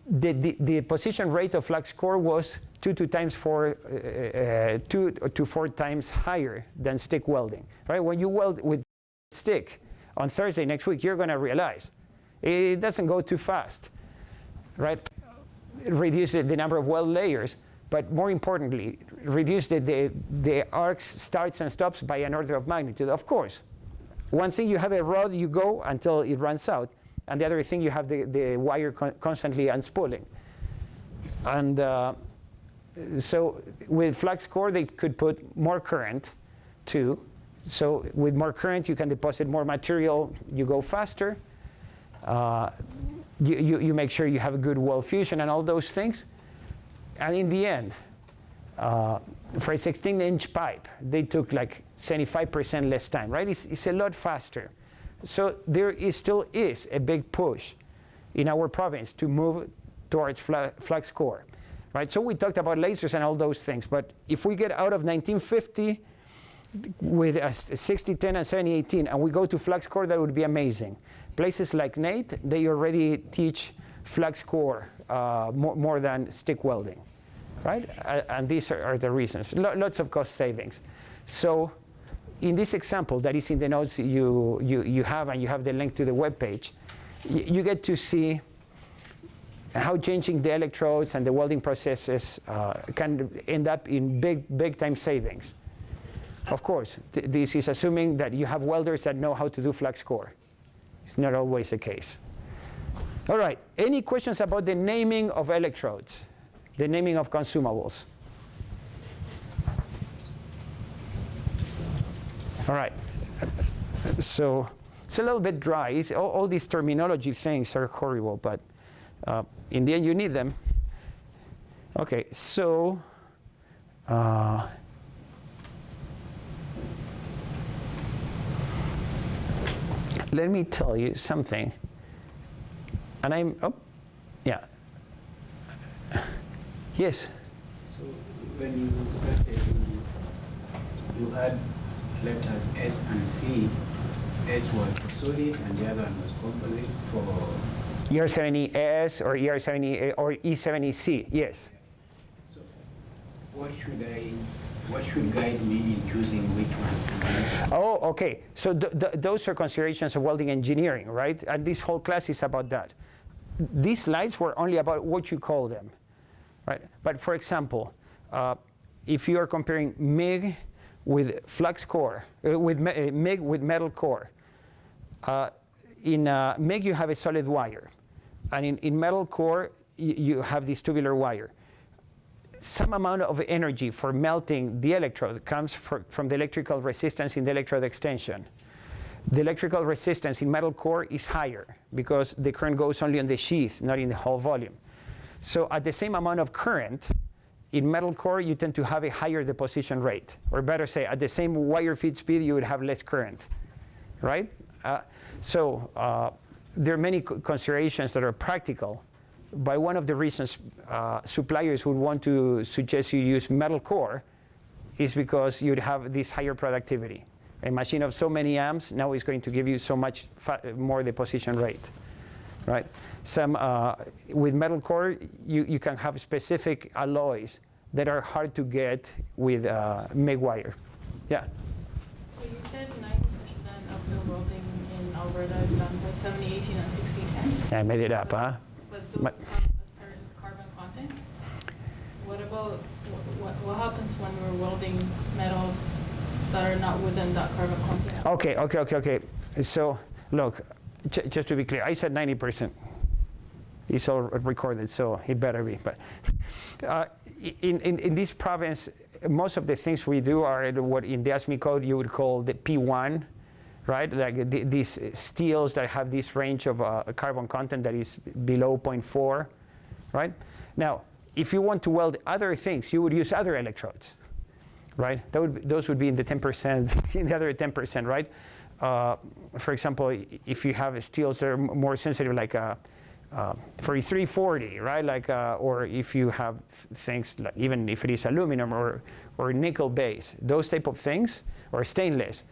the position rate of flux core was 2 to 4 times higher than stick welding, right? When you weld with stick on Thursday next week, you're going to realize it doesn't go too fast, right? Reduce the number of weld layers, but more importantly, reduce the arcs, starts and stops by an order of magnitude. Of course, one thing, you have a rod, you go until it runs out, and the other thing, you have the wire constantly unspooling. And so with flux core, they could put more current too. So with more current, you can deposit more material, you go faster. You make sure you have a good weld fusion and all those things. And in the end, for a 16-inch pipe, they took like 75% less time, right? It's a lot faster. So there still is a big push in our province to move towards flux core, right? So we talked about lasers and all those things, but if we get out of 1950 with a 6010 and 7018 and we go to flux core, that would be amazing. Places like Nate, they already teach flux core more than stick welding, right? And these are the reasons. Lots of cost savings. So in this example that is in the notes you have, and you have the link to the web page, you get to see how changing the electrodes and the welding processes can end up in big time savings. Of course, this is assuming that you have welders that know how to do flux core. It's not always the case. All right, any questions about the naming of electrodes, the naming of consumables? All right, so it's a little bit dry. All these terminology things are horrible, but in the end you need them. Okay, so let me tell you something. And yeah. Yes? So when you started, you had letters S and C. S was for solid and the other one was composite for ER70S or ER70 or E70C, yes. So what should guide me in choosing which one? Oh, okay. So those are considerations of welding engineering, right? And this whole class is about that. These slides were only about what you call them, right? But for example, if you are comparing MIG with flux core, MIG with metal core. In MIG you have a solid wire, and in metal core you have this tubular wire. Some amount of energy for melting the electrode comes from the electrical resistance in the electrode extension. The electrical resistance in metal core is higher because the current goes only on the sheath, not in the whole volume. So at the same amount of current, in metal core you tend to have a higher deposition rate. Or better say, at the same wire feed speed you would have less current, right? There are many considerations that are practical, but one of the reasons suppliers would want to suggest you use metal core is because you'd have this higher productivity. A machine of so many amps now is going to give you so much more deposition rate, right? With metal core, you can have specific alloys that are hard to get with MIG wire. Yeah? So you said 90% of the welding in Alberta is done by 7018 and 6010? I made it up, huh? But those have a certain carbon content? What about, what happens when we're welding metals that are not within that carbon content? Okay. So, look, just to be clear, I said 90%. It's all recorded, so it better be. But in this province, most of the things we do are what in the ASME code you would call the P1, right? Like these steels that have this range of carbon content that is below 0.4, right? Now, if you want to weld other things, you would use other electrodes, right? Those would be in the 10%, in the other 10%, right? For example, if you have steels that are more sensitive, like 4340, right? Like, or if you have things, like even if it is aluminum or nickel base, those type of things, or stainless,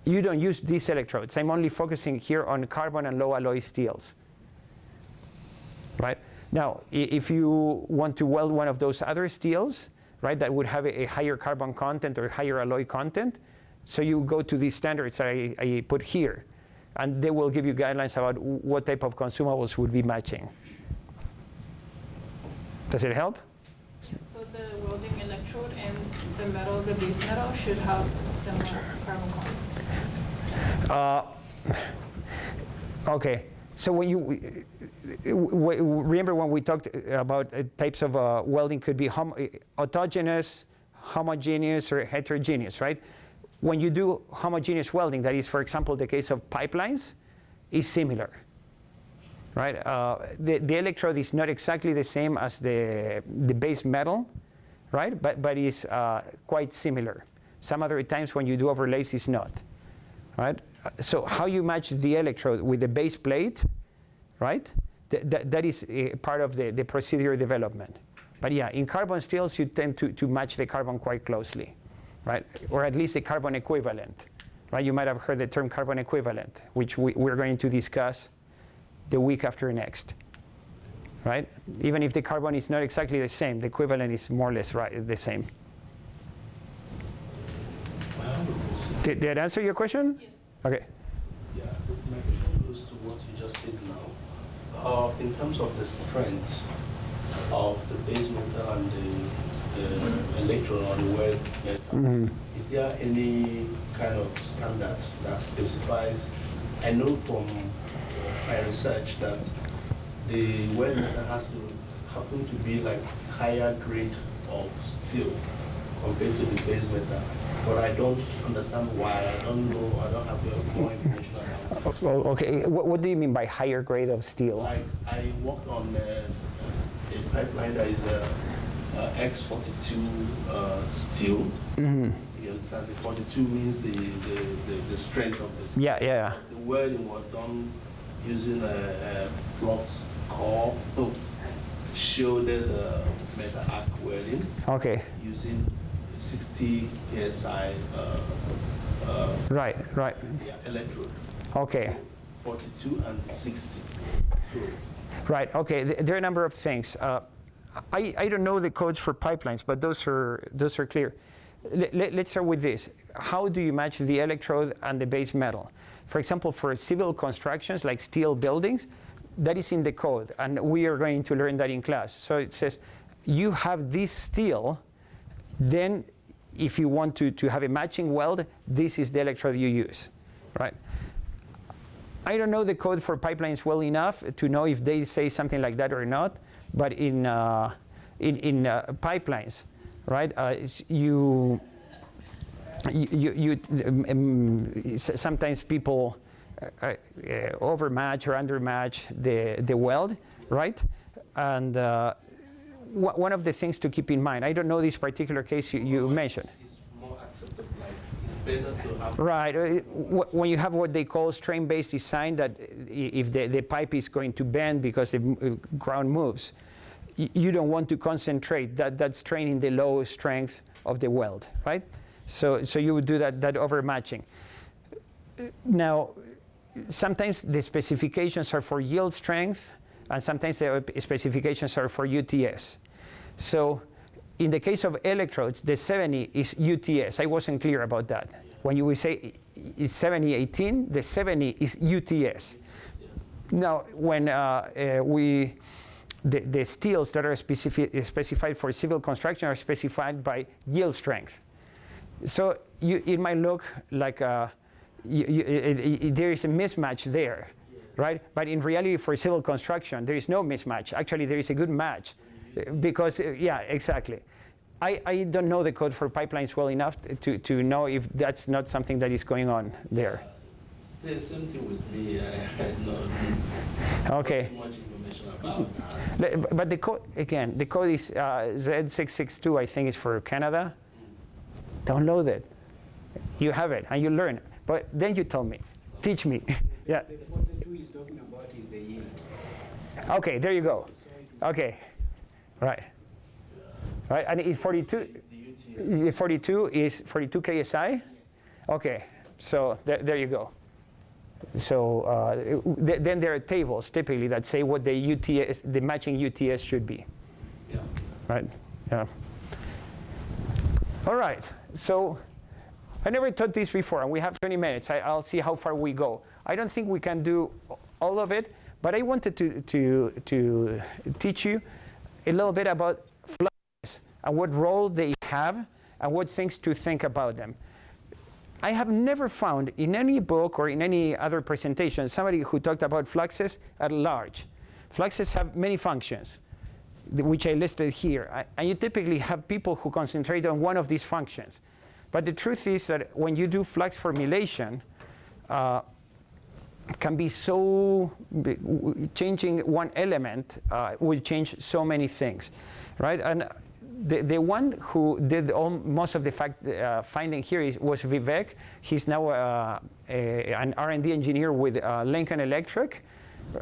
you don't use these electrodes. I'm only focusing here on carbon and low alloy steels, right? Now, if you want to weld one of those other steels, right, that would have a higher carbon content or higher alloy content, so you go to these standards that I put here, and they will give you guidelines about what type of consumables would be matching. Does it help? So the welding electrode and the metal, the base metal, should have a similar carbon content? Okay. So when you remember when we talked about types of welding could be autogenous, homogeneous, or heterogeneous, right? When you do homogeneous welding, that is, for example, the case of pipelines, is similar, right? The electrode is not exactly the same as the base metal, right? But is quite similar. Some other times when you do overlays, it's not, right? So how you match the electrode with the base plate, right? That is part of the procedure development. But yeah, in carbon steels, you tend to match the carbon quite closely, right? Or at least the carbon equivalent, right? You might have heard the term carbon equivalent, which we're going to discuss the week after next, right? Even if the carbon is not exactly the same, the equivalent is more or less the same. Did that answer your question? Yes. Okay. Yeah, my question goes to what you just said now. In terms of the strength of the base metal and the electrode or the weld metal, is there any kind of standard that specifies? I know from my research that the weld metal has to happen to be like higher grade of steel compared to the base metal. But I don't understand why. I don't know. I don't have more information about it. Well, okay. What do you mean by higher grade of steel? Like I worked on a pipeline that is X42 steel. You understand? The 42 means the strength of the steel. Yeah. The welding was done using a flux core, shielded metal arc welding. Okay. Using 60 psi Right. yeah, electrode. Okay. 42 and 60. So, Right. Okay. There are a number of things. I don't know the codes for pipelines, but those are clear. Let's start with this. How do you match the electrode and the base metal? For example, for civil constructions like steel buildings, that is in the code, and we are going to learn that in class. So it says you have this steel, then if you want to have a matching weld, this is the electrode you use, right? I don't know the code for pipelines well enough to know if they say something like that or not, but in pipelines, right, sometimes people overmatch or undermatch the weld, right? And one of the things to keep in mind, I don't know this particular case you mentioned. It's more acceptable, like it's better to have. Right. When you have what they call strain-based design, that if the pipe is going to bend because the ground moves, you don't want to concentrate that strain in the low strength of the weld, right? So you would do that overmatching. Now, sometimes the specifications are for yield strength, and sometimes the specifications are for UTS. So in the case of electrodes, the 70 is UTS. I wasn't clear about that. When you say it's 7018, the 70 is UTS. Now, when the steels that are specified for civil construction are specified by yield strength. So it might look like there is a mismatch there, right? But in reality, for civil construction, there is no mismatch. Actually, there is a good match, because yeah, exactly. I don't know the code for pipelines well enough to know if that's not something that is going on there. Still same thing with me. I had not Okay. much information about that. But the code, again, the code is Z662, I think is for Canada. Download it. You have it, and you learn. But then you tell me. Teach me. Yeah. The 42 he's talking about is the yield. Okay, there you go. Okay. Right. Right, and it's 42. The 42 is 42 KSI? Okay, so there you go. So then there are tables typically that say what the UTS, the matching UTS should be. Yeah. Right? Yeah. All right. So I never taught this before, and we have 20 minutes. I'll see how far we go. I don't think we can do all of it, but I wanted to teach you a little bit about fluxes and what role they have and what things to think about them. I have never found in any book or in any other presentation somebody who talked about fluxes at large. Fluxes have many functions, which I listed here. And you typically have people who concentrate on one of these functions. But the truth is that when you do flux formulation, can be so, changing one element will change so many things, right? And the one who did most of the finding here was Vivek. He's now an R&D engineer with Lincoln Electric,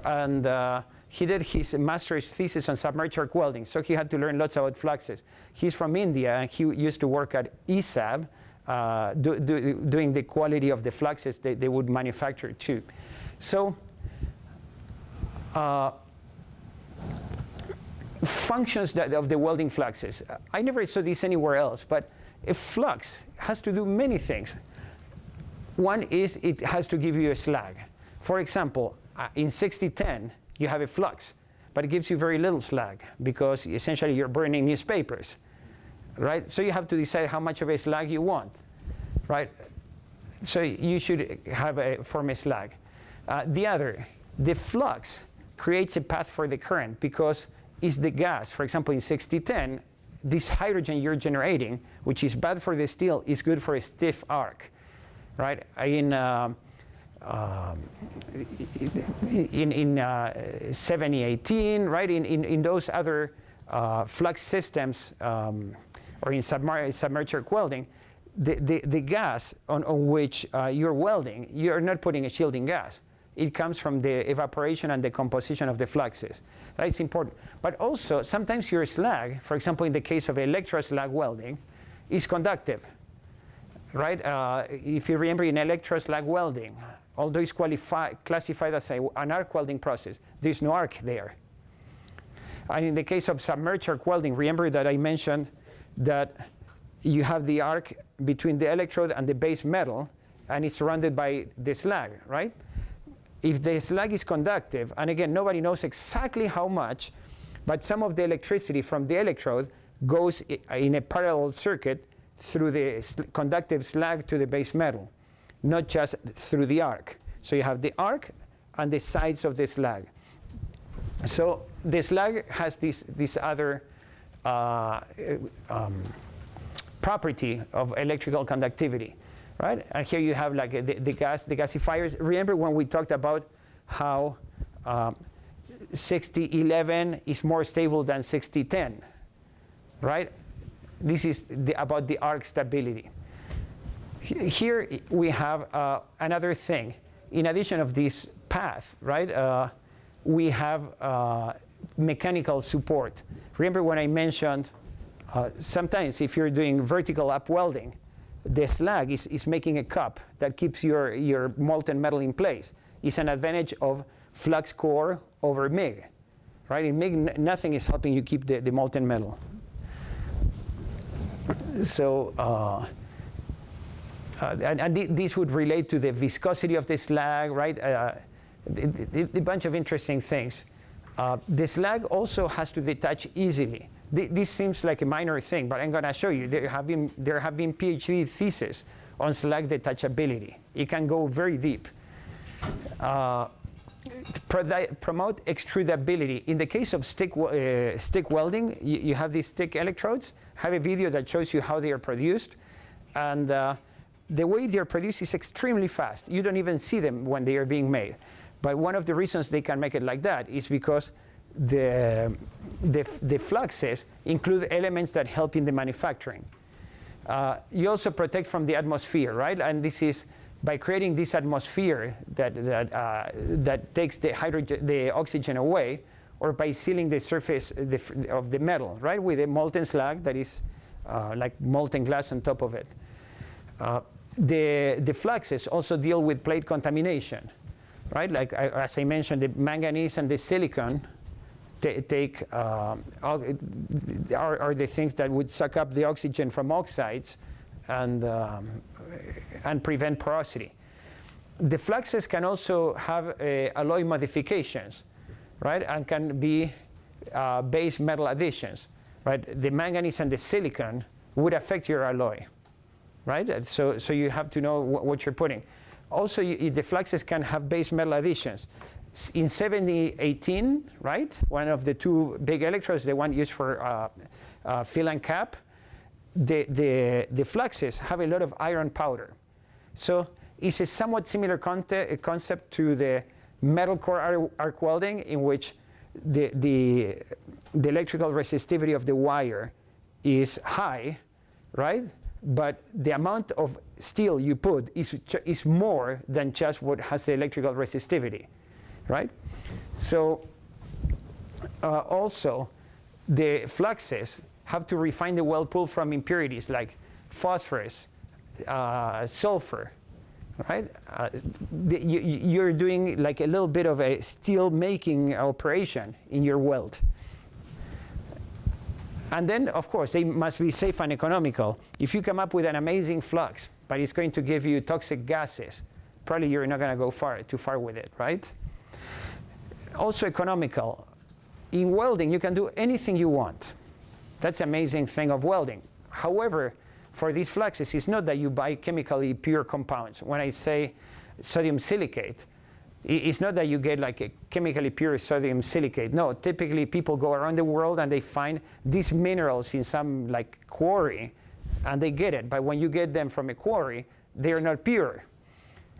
and he did his master's thesis on submerged arc welding, so he had to learn lots about fluxes. He's from India, and he used to work at ESAB, doing the quality of the fluxes they would manufacture too. So functions of the welding fluxes. I never saw this anywhere else, but a flux has to do many things. One is it has to give you a slag. For example, in 6010, you have a flux, but it gives you very little slag because essentially you're burning newspapers, right? So you have to decide how much of a slag you want, right? So you should have form a slag. The flux creates a path for the current because it's the gas. For example, in 6010, this hydrogen you're generating, which is bad for the steel, is good for a stiff arc, right? In 7018, right? In those other flux systems, or in submerged arc welding, the gas on which you're welding, you're not putting a shielding gas. It comes from the evaporation and the composition of the fluxes. That's important. But also, sometimes your slag, for example, in the case of electroslag welding, is conductive, right? If you remember in electroslag welding, although it's classified as an arc welding process, there's no arc there. And in the case of submerged arc welding, remember that I mentioned that you have the arc between the electrode and the base metal, and it's surrounded by the slag, right? If the slag is conductive, and again, nobody knows exactly how much, but some of the electricity from the electrode goes in a parallel circuit through the conductive slag to the base metal, not just through the arc. So you have the arc and the sides of the slag. So the slag has this other property of electrical conductivity, right? And here you have like the gasifiers. Remember when we talked about how 6011 is more stable than 6010, right? This is about the arc stability. Here we have another thing. In addition of this path, right, we have mechanical support. Remember when I mentioned sometimes if you're doing vertical up welding, the slag is making a cup that keeps your molten metal in place. It's an advantage of flux core over MIG, right? In MIG, nothing is helping you keep the molten metal. So, and this would relate to the viscosity of the slag, right? A bunch of interesting things. The slag also has to detach easily. This seems like a minor thing, but I'm going to show you. There have been PhD theses on slag detachability. It can go very deep. Promote extrudability. In the case of stick welding, you have these stick electrodes. I have a video that shows you how they are produced. And the way they are produced is extremely fast. You don't even see them when they are being made. But one of the reasons they can make it like that is because the fluxes include elements that help in the manufacturing. You also protect from the atmosphere, right? And this is by creating this atmosphere that takes the oxygen away, or by sealing the surface of the metal, right, with a molten slag that is like molten glass on top of it. The fluxes also deal with plate contamination, right? Like as I mentioned, the manganese and the silicon are the things that would suck up the oxygen from oxides and prevent porosity. The fluxes can also have alloy modifications, right? And can be base metal additions, right? The manganese and the silicon would affect your alloy, right? So you have to know what you're putting. Also, the fluxes can have base metal additions. In 7018, right, one of the two big electrodes, the one used for fill and cap, the fluxes have a lot of iron powder. So it's a somewhat similar concept to the metal core arc welding, in which the electrical resistivity of the wire is high, right? But the amount of steel you put is more than just what has the electrical resistivity, right? So also the fluxes have to refine the weld pool from impurities like phosphorus, sulfur, right? You're doing like a little bit of a steel making operation in your weld. And then, of course, they must be safe and economical. If you come up with an amazing flux, but it's going to give you toxic gases, probably you're not going to go too far with it, right? Also economical. In welding, you can do anything you want. That's the amazing thing of welding. However, for these fluxes, it's not that you buy chemically pure compounds. When I say sodium silicate, it's not that you get like a chemically pure sodium silicate. No, typically people go around the world and they find these minerals in some like quarry, and they get it. But when you get them from a quarry, they are not pure,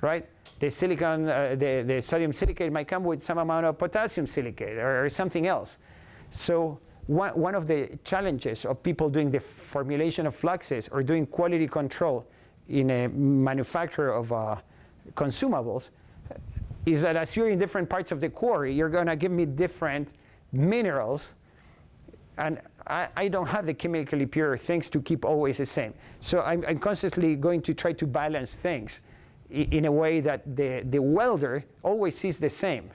right? The silicon, the sodium silicate might come with some amount of potassium silicate or something else. So one of the challenges of people doing the formulation of fluxes or doing quality control in a manufacturer of consumables is that as you're in different parts of the quarry, you're going to give me different minerals, and I don't have the chemically pure things to keep always the same. So I'm constantly going to try to balance things in a way that the welder always sees the same,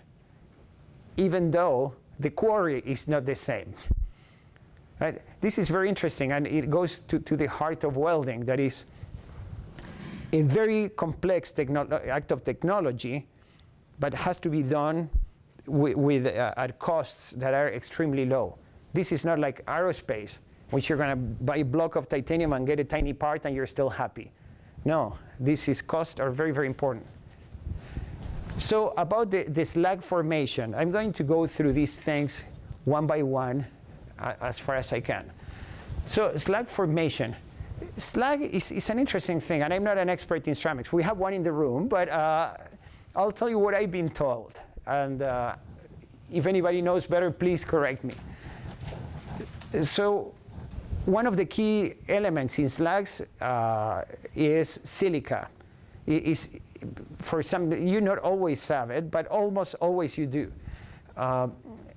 even though the quarry is not the same. Right? This is very interesting, and it goes to the heart of welding, that is a very complex act of technology, but has to be done at costs that are extremely low. This is not like aerospace. which you're going to buy a block of titanium and get a tiny part and you're still happy. No, this is costs are very, very important. So about the slag formation, I'm going to go through these things one by one as far as I can. So slag formation. Slag is an interesting thing, and I'm not an expert in ceramics. We have one in the room, but I'll tell you what I've been told. And if anybody knows better, please correct me. So one of the key elements in slags is silica. For some, you not always have it, but almost always you do.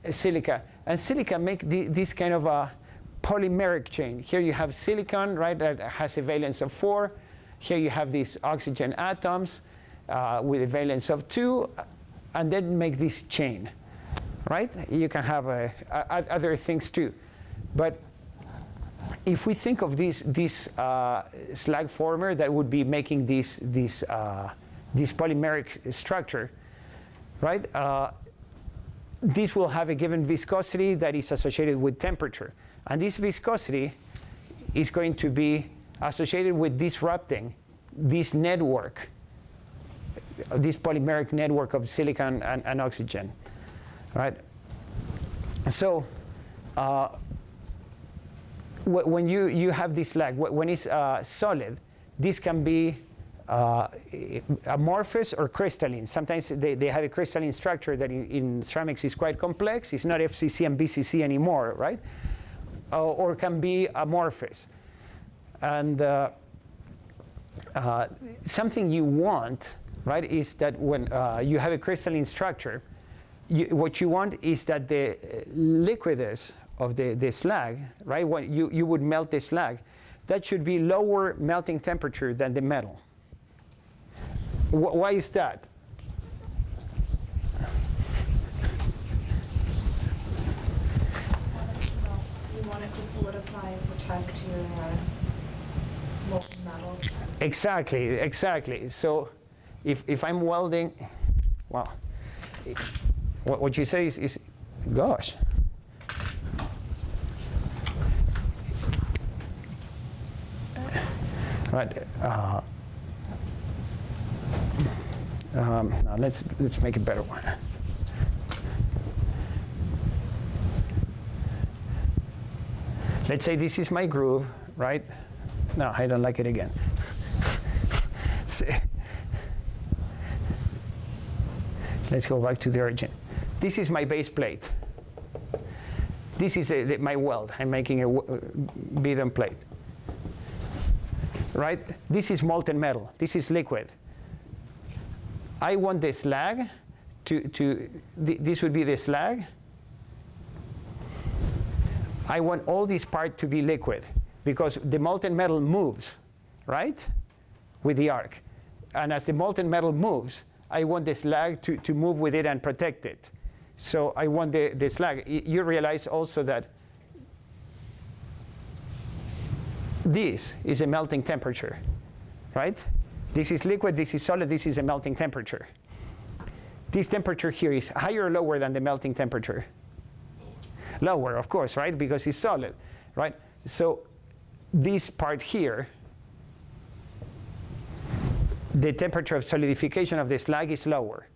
Silica. And silica make this kind of a polymeric chain. Here you have silicon, right, that has a valence of 4. Here you have these oxygen atoms with a valence of 2, and then make this chain, right? You can have other things too. But if we think of this slag former that would be making this polymeric structure, right? This will have a given viscosity that is associated with temperature. And this viscosity is going to be associated with disrupting this network, this polymeric network of silicon and oxygen, right? So when you have this slag, when it's solid, this can be amorphous or crystalline. Sometimes they have a crystalline structure that in ceramics is quite complex. It's not FCC and BCC anymore, right? Or can be amorphous. And something you want, right, is that when you have a crystalline structure, what you want is that the liquidus of the slag, right, when you would melt the slag, that should be lower melting temperature than the metal. Why is that? You want it to solidify and protect your molten metal. Exactly. So if I'm welding, well, what you say is gosh. Right. Now let's make a better one. Let's say this is my groove, right? No, I don't like it again. Let's go back to the origin. This is my base plate. This is my weld. I'm making a bead plate. Right? This is molten metal. This is liquid. I want the slag this would be the slag. I want all this part to be liquid because the molten metal moves, right, with the arc. And as the molten metal moves, I want the slag to move with it and protect it. So I want the slag. You realize also that this is a melting temperature, right? This is liquid, this is solid, this is a melting temperature. This temperature here is higher or lower than the melting temperature? Lower, of course, right? Because it's solid, right? So this part here, the temperature of solidification of the slag is lower,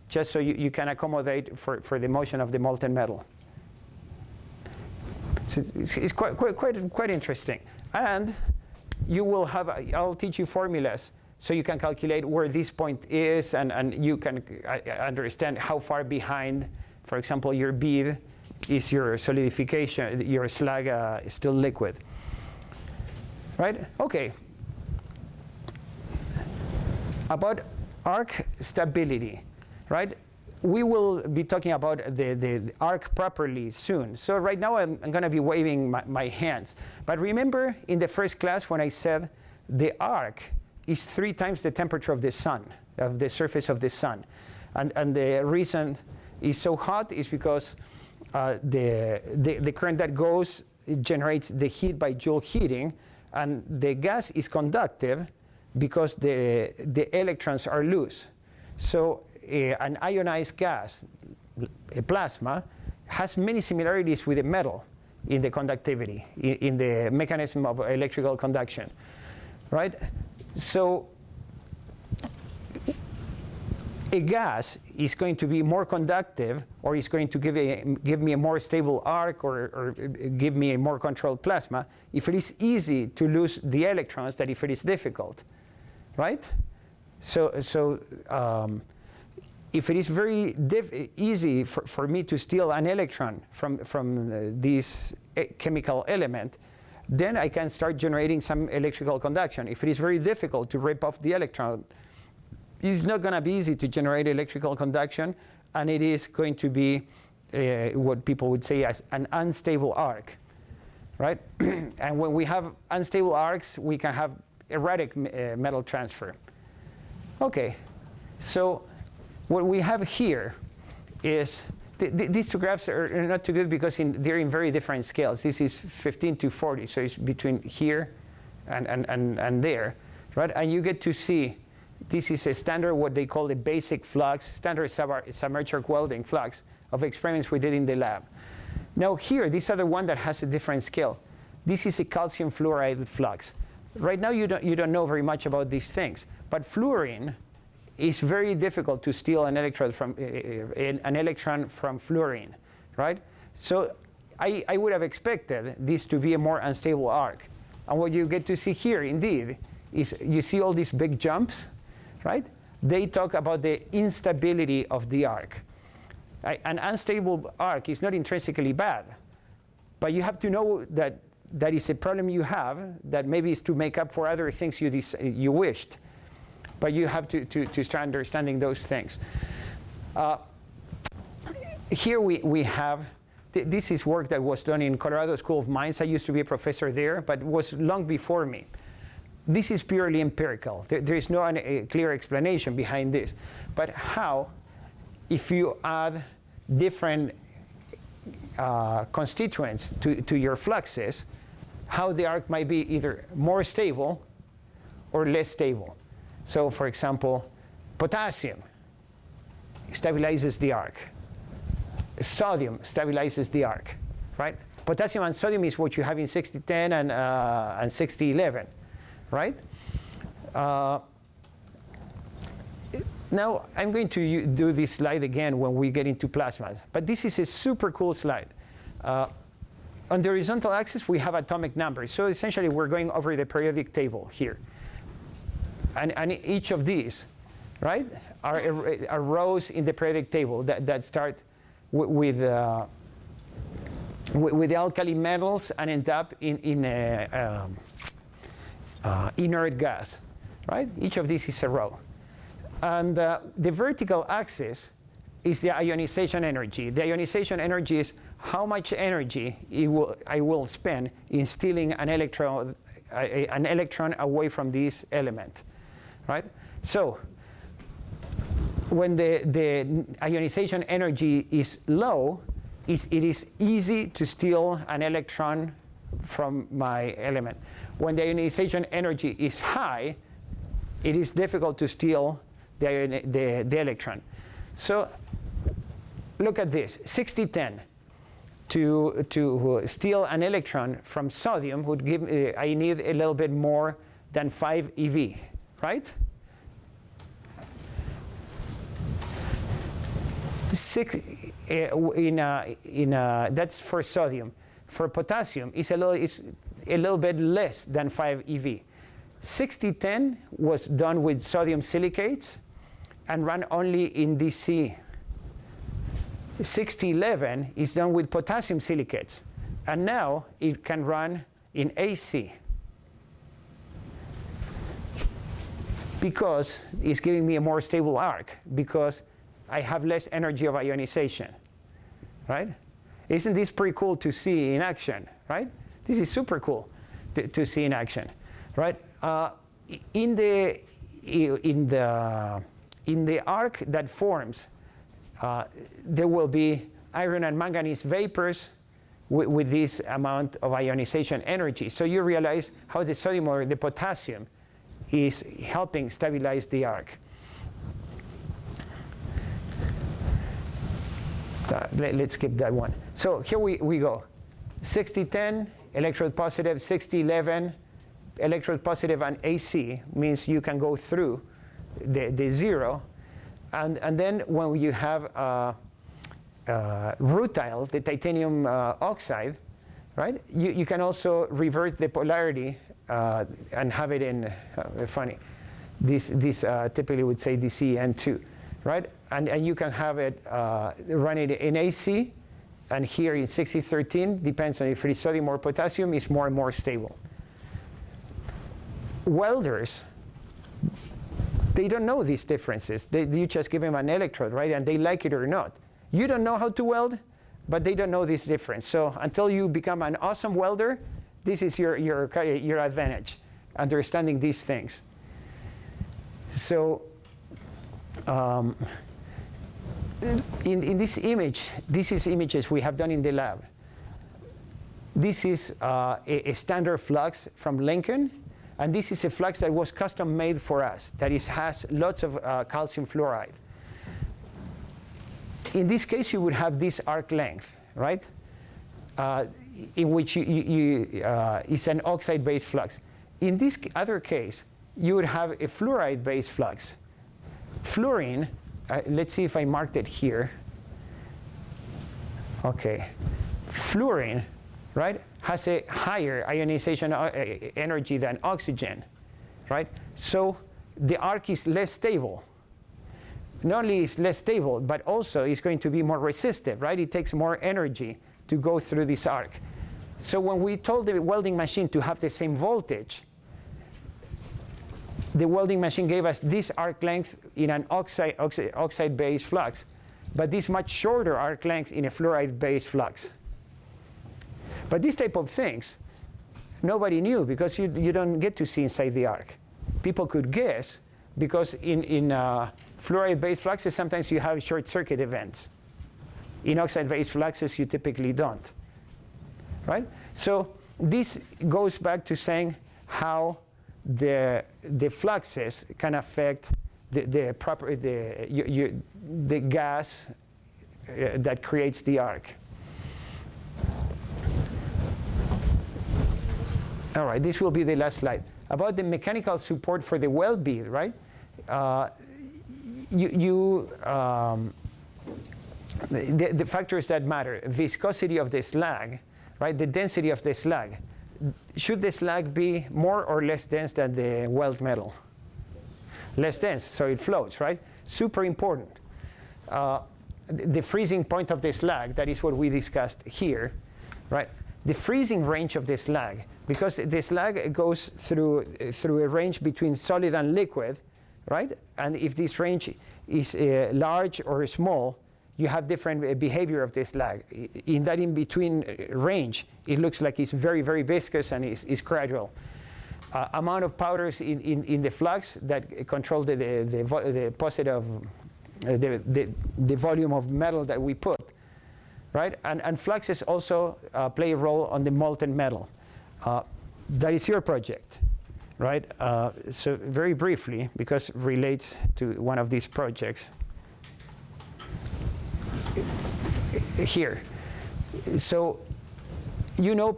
just so you can accommodate for the motion of the molten metal. So it's quite interesting. And you will have, I'll teach you formulas so you can calculate where this point is and you can understand how far behind, for example, your bead is your solidification, your slag is still liquid. Right? Okay. About arc stability, right? We will be talking about the arc properly soon. So right now I'm going to be waving my hands. But remember in the first class when I said the arc is 3 times the temperature of the sun, of the surface of the sun. And the reason it's so hot is because the current that goes, it generates the heat by Joule heating, and the gas is conductive because the electrons are loose. So an ionized gas, a plasma, has many similarities with a metal in the conductivity, in the mechanism of electrical conduction, right? So a gas is going to be more conductive, or is going to give me a more stable arc, or give me a more controlled plasma if it is easy to lose the electrons than if it is difficult, right? So if it is very easy for me to steal an electron from this chemical element, then I can start generating some electrical conduction. If it is very difficult to rip off the electron, it's not going to be easy to generate electrical conduction, and it is going to be what people would say as an unstable arc, right? And when we have unstable arcs, we can have erratic metal transfer. Okay, so what we have here is, these two graphs are not too good because they're in very different scales. This is 15 to 40, so it's between here and there, right? And you get to see, this is a standard, what they call the basic flux, standard submerged arc welding flux of experiments we did in the lab. Now here, this other one that has a different scale. This is a calcium fluoride flux. Right now you don't know very much about these things, but fluorine is very difficult to steal an electron from fluorine, right? So I would have expected this to be a more unstable arc. And what you get to see here, indeed, is you see all these big jumps, right? They talk about the instability of the arc. An unstable arc is not intrinsically bad, but you have to know that that is a problem you have, that maybe is to make up for other things you wished. But you have to start understanding those things. Here we have, this is work that was done in Colorado School of Mines. I used to be a professor there, but it was long before me. This is purely empirical. There is no clear explanation behind this. But how, if you add different constituents to your fluxes, how the arc might be either more stable or less stable. So for example, potassium stabilizes the arc. Sodium stabilizes the arc, right? Potassium and sodium is what you have in 6010 and 6011, right? Now I'm going to do this slide again when we get into plasmas, but this is a super cool slide. On the horizontal axis, we have atomic numbers. So essentially, we're going over the periodic table here. And each of these, right, are rows in the periodic table that start with the alkali metals and end up in inert gas, right? Each of these is a row. And the vertical axis is the ionization energy. The ionization energy is how much energy I will spend in stealing an electron away from this element, right? So when the ionization energy is low, it is easy to steal an electron from my element. When the ionization energy is high, it is difficult to steal the electron. So look at this, 6010. To steal an electron from sodium would give, I need a little bit more than 5 eV, right? That's for sodium. For potassium, it's a little bit less than 5 eV. 6010 was done with sodium silicates and run only in DC. 6011 is done with potassium silicates, and now it can run in AC because it's giving me a more stable arc, because I have less energy of ionization, right? Isn't this pretty cool to see in action, right? This is super cool to see in action, right? In the arc that forms, there will be iron and manganese vapors with this amount of ionization energy. So you realize how the sodium or the potassium is helping stabilize the arc. Let's skip that one. So here we go. 6010, electrode positive, 6011, electrode positive and AC means you can go through the zero. And then when you have rutile, the titanium oxide, right? You can also revert the polarity and have it in, funny, this typically would say DCN2, right? And you can have it run it in AC, and here in 6013, depends on if it is sodium or potassium, is more and more stable. Welders, they don't know these differences. You just give them an electrode, right? And they like it or not. You don't know how to weld, but they don't know this difference. So until you become an awesome welder, this is your advantage, understanding these things. So in this image, this is images we have done in the lab. This is a standard flux from Lincoln, and this is a flux that was custom made for us, that has lots of calcium fluoride. In this case, you would have this arc length, right? In which it's an oxide-based flux. In this other case, you would have a fluoride-based flux. Fluorine, let's see if I marked it here. Okay. Fluorine, right, has a higher ionization energy than oxygen, right? So the arc is less stable. Not only is less stable, but also is going to be more resistive, right? It takes more energy to go through this arc. So when we told the welding machine to have the same voltage, the welding machine gave us this arc length in an oxide-based flux, but this much shorter arc length in a fluoride-based flux. But these type of things, nobody knew because you don't get to see inside the arc. People could guess because in fluoride-based fluxes, sometimes you have short circuit events. In oxide-based fluxes, you typically don't, right? So this goes back to saying how the fluxes can affect the gas that creates the arc. All right, this will be the last slide. About the mechanical support for the weld bead, right? The factors that matter, viscosity of the slag, right? The density of the slag. Should the slag be more or less dense than the weld metal? Less dense, so it floats, right? Super important. The freezing point of the slag, that is what we discussed here, right? The freezing range of the slag, because the slag goes through a range between solid and liquid, right? And if this range is large or small, you have different behavior of the slag. In that in-between range, it looks like it's very, very viscous and is gradual. Amount of powders in the flux that control the positive, the volume of metal that we put, right? And fluxes also play a role on the molten metal. That is your project, right? So very briefly, because it relates to one of these projects. Here. So you know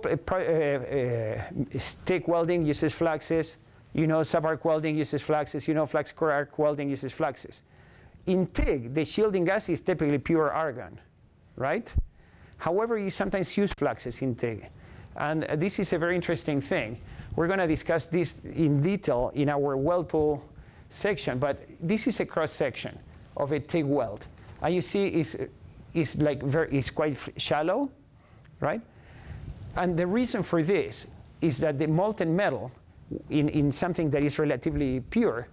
stick welding uses fluxes. You know subarc welding uses fluxes. You know flux core arc welding uses fluxes. In TIG, the shielding gas is typically pure argon, right? However, you sometimes use fluxes in TIG. And this is a very interesting thing. We're going to discuss this in detail in our weld pool section, but this is a cross section of a TIG weld. And you see is quite shallow, right? And the reason for this is that the molten metal in something that is relatively pure,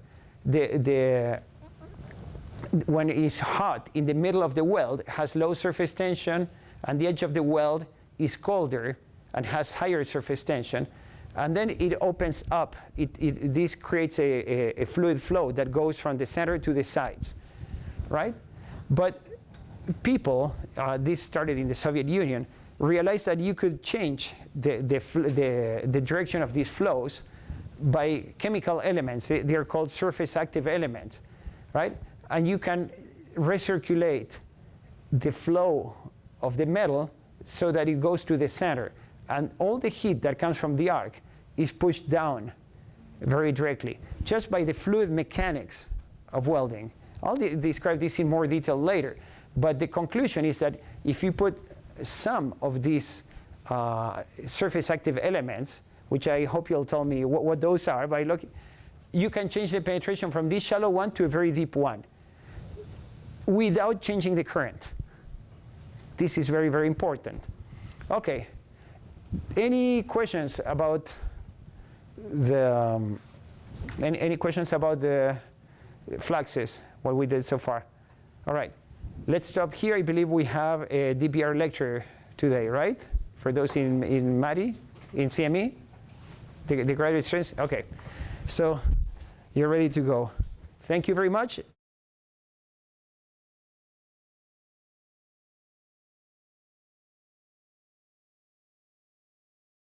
when it's hot in the middle of the weld, has low surface tension, and the edge of the weld is colder and has higher surface tension. And then it opens up. This creates a fluid flow that goes from the center to the sides, right? But people, this started in the Soviet Union, realized that you could change the direction of these flows by chemical elements. They're called surface active elements, right? And you can recirculate the flow of the metal so that it goes to the center. and all the heat that comes from the arc is pushed down very directly, just by the fluid mechanics of welding. I'll describe this in more detail later, but the conclusion is that if you put some of these surface active elements, which I hope you'll tell me what those are by looking, you can change the penetration from this shallow one to a very deep one without changing the current. This is very, very important. Okay, any questions about the, any questions about the fluxes, what we did so far? All right, let's stop here. I believe we have a DBR lecture today, right? For those in MADI, in CME, the graduate students? Okay, so you're ready to go. Thank you very much.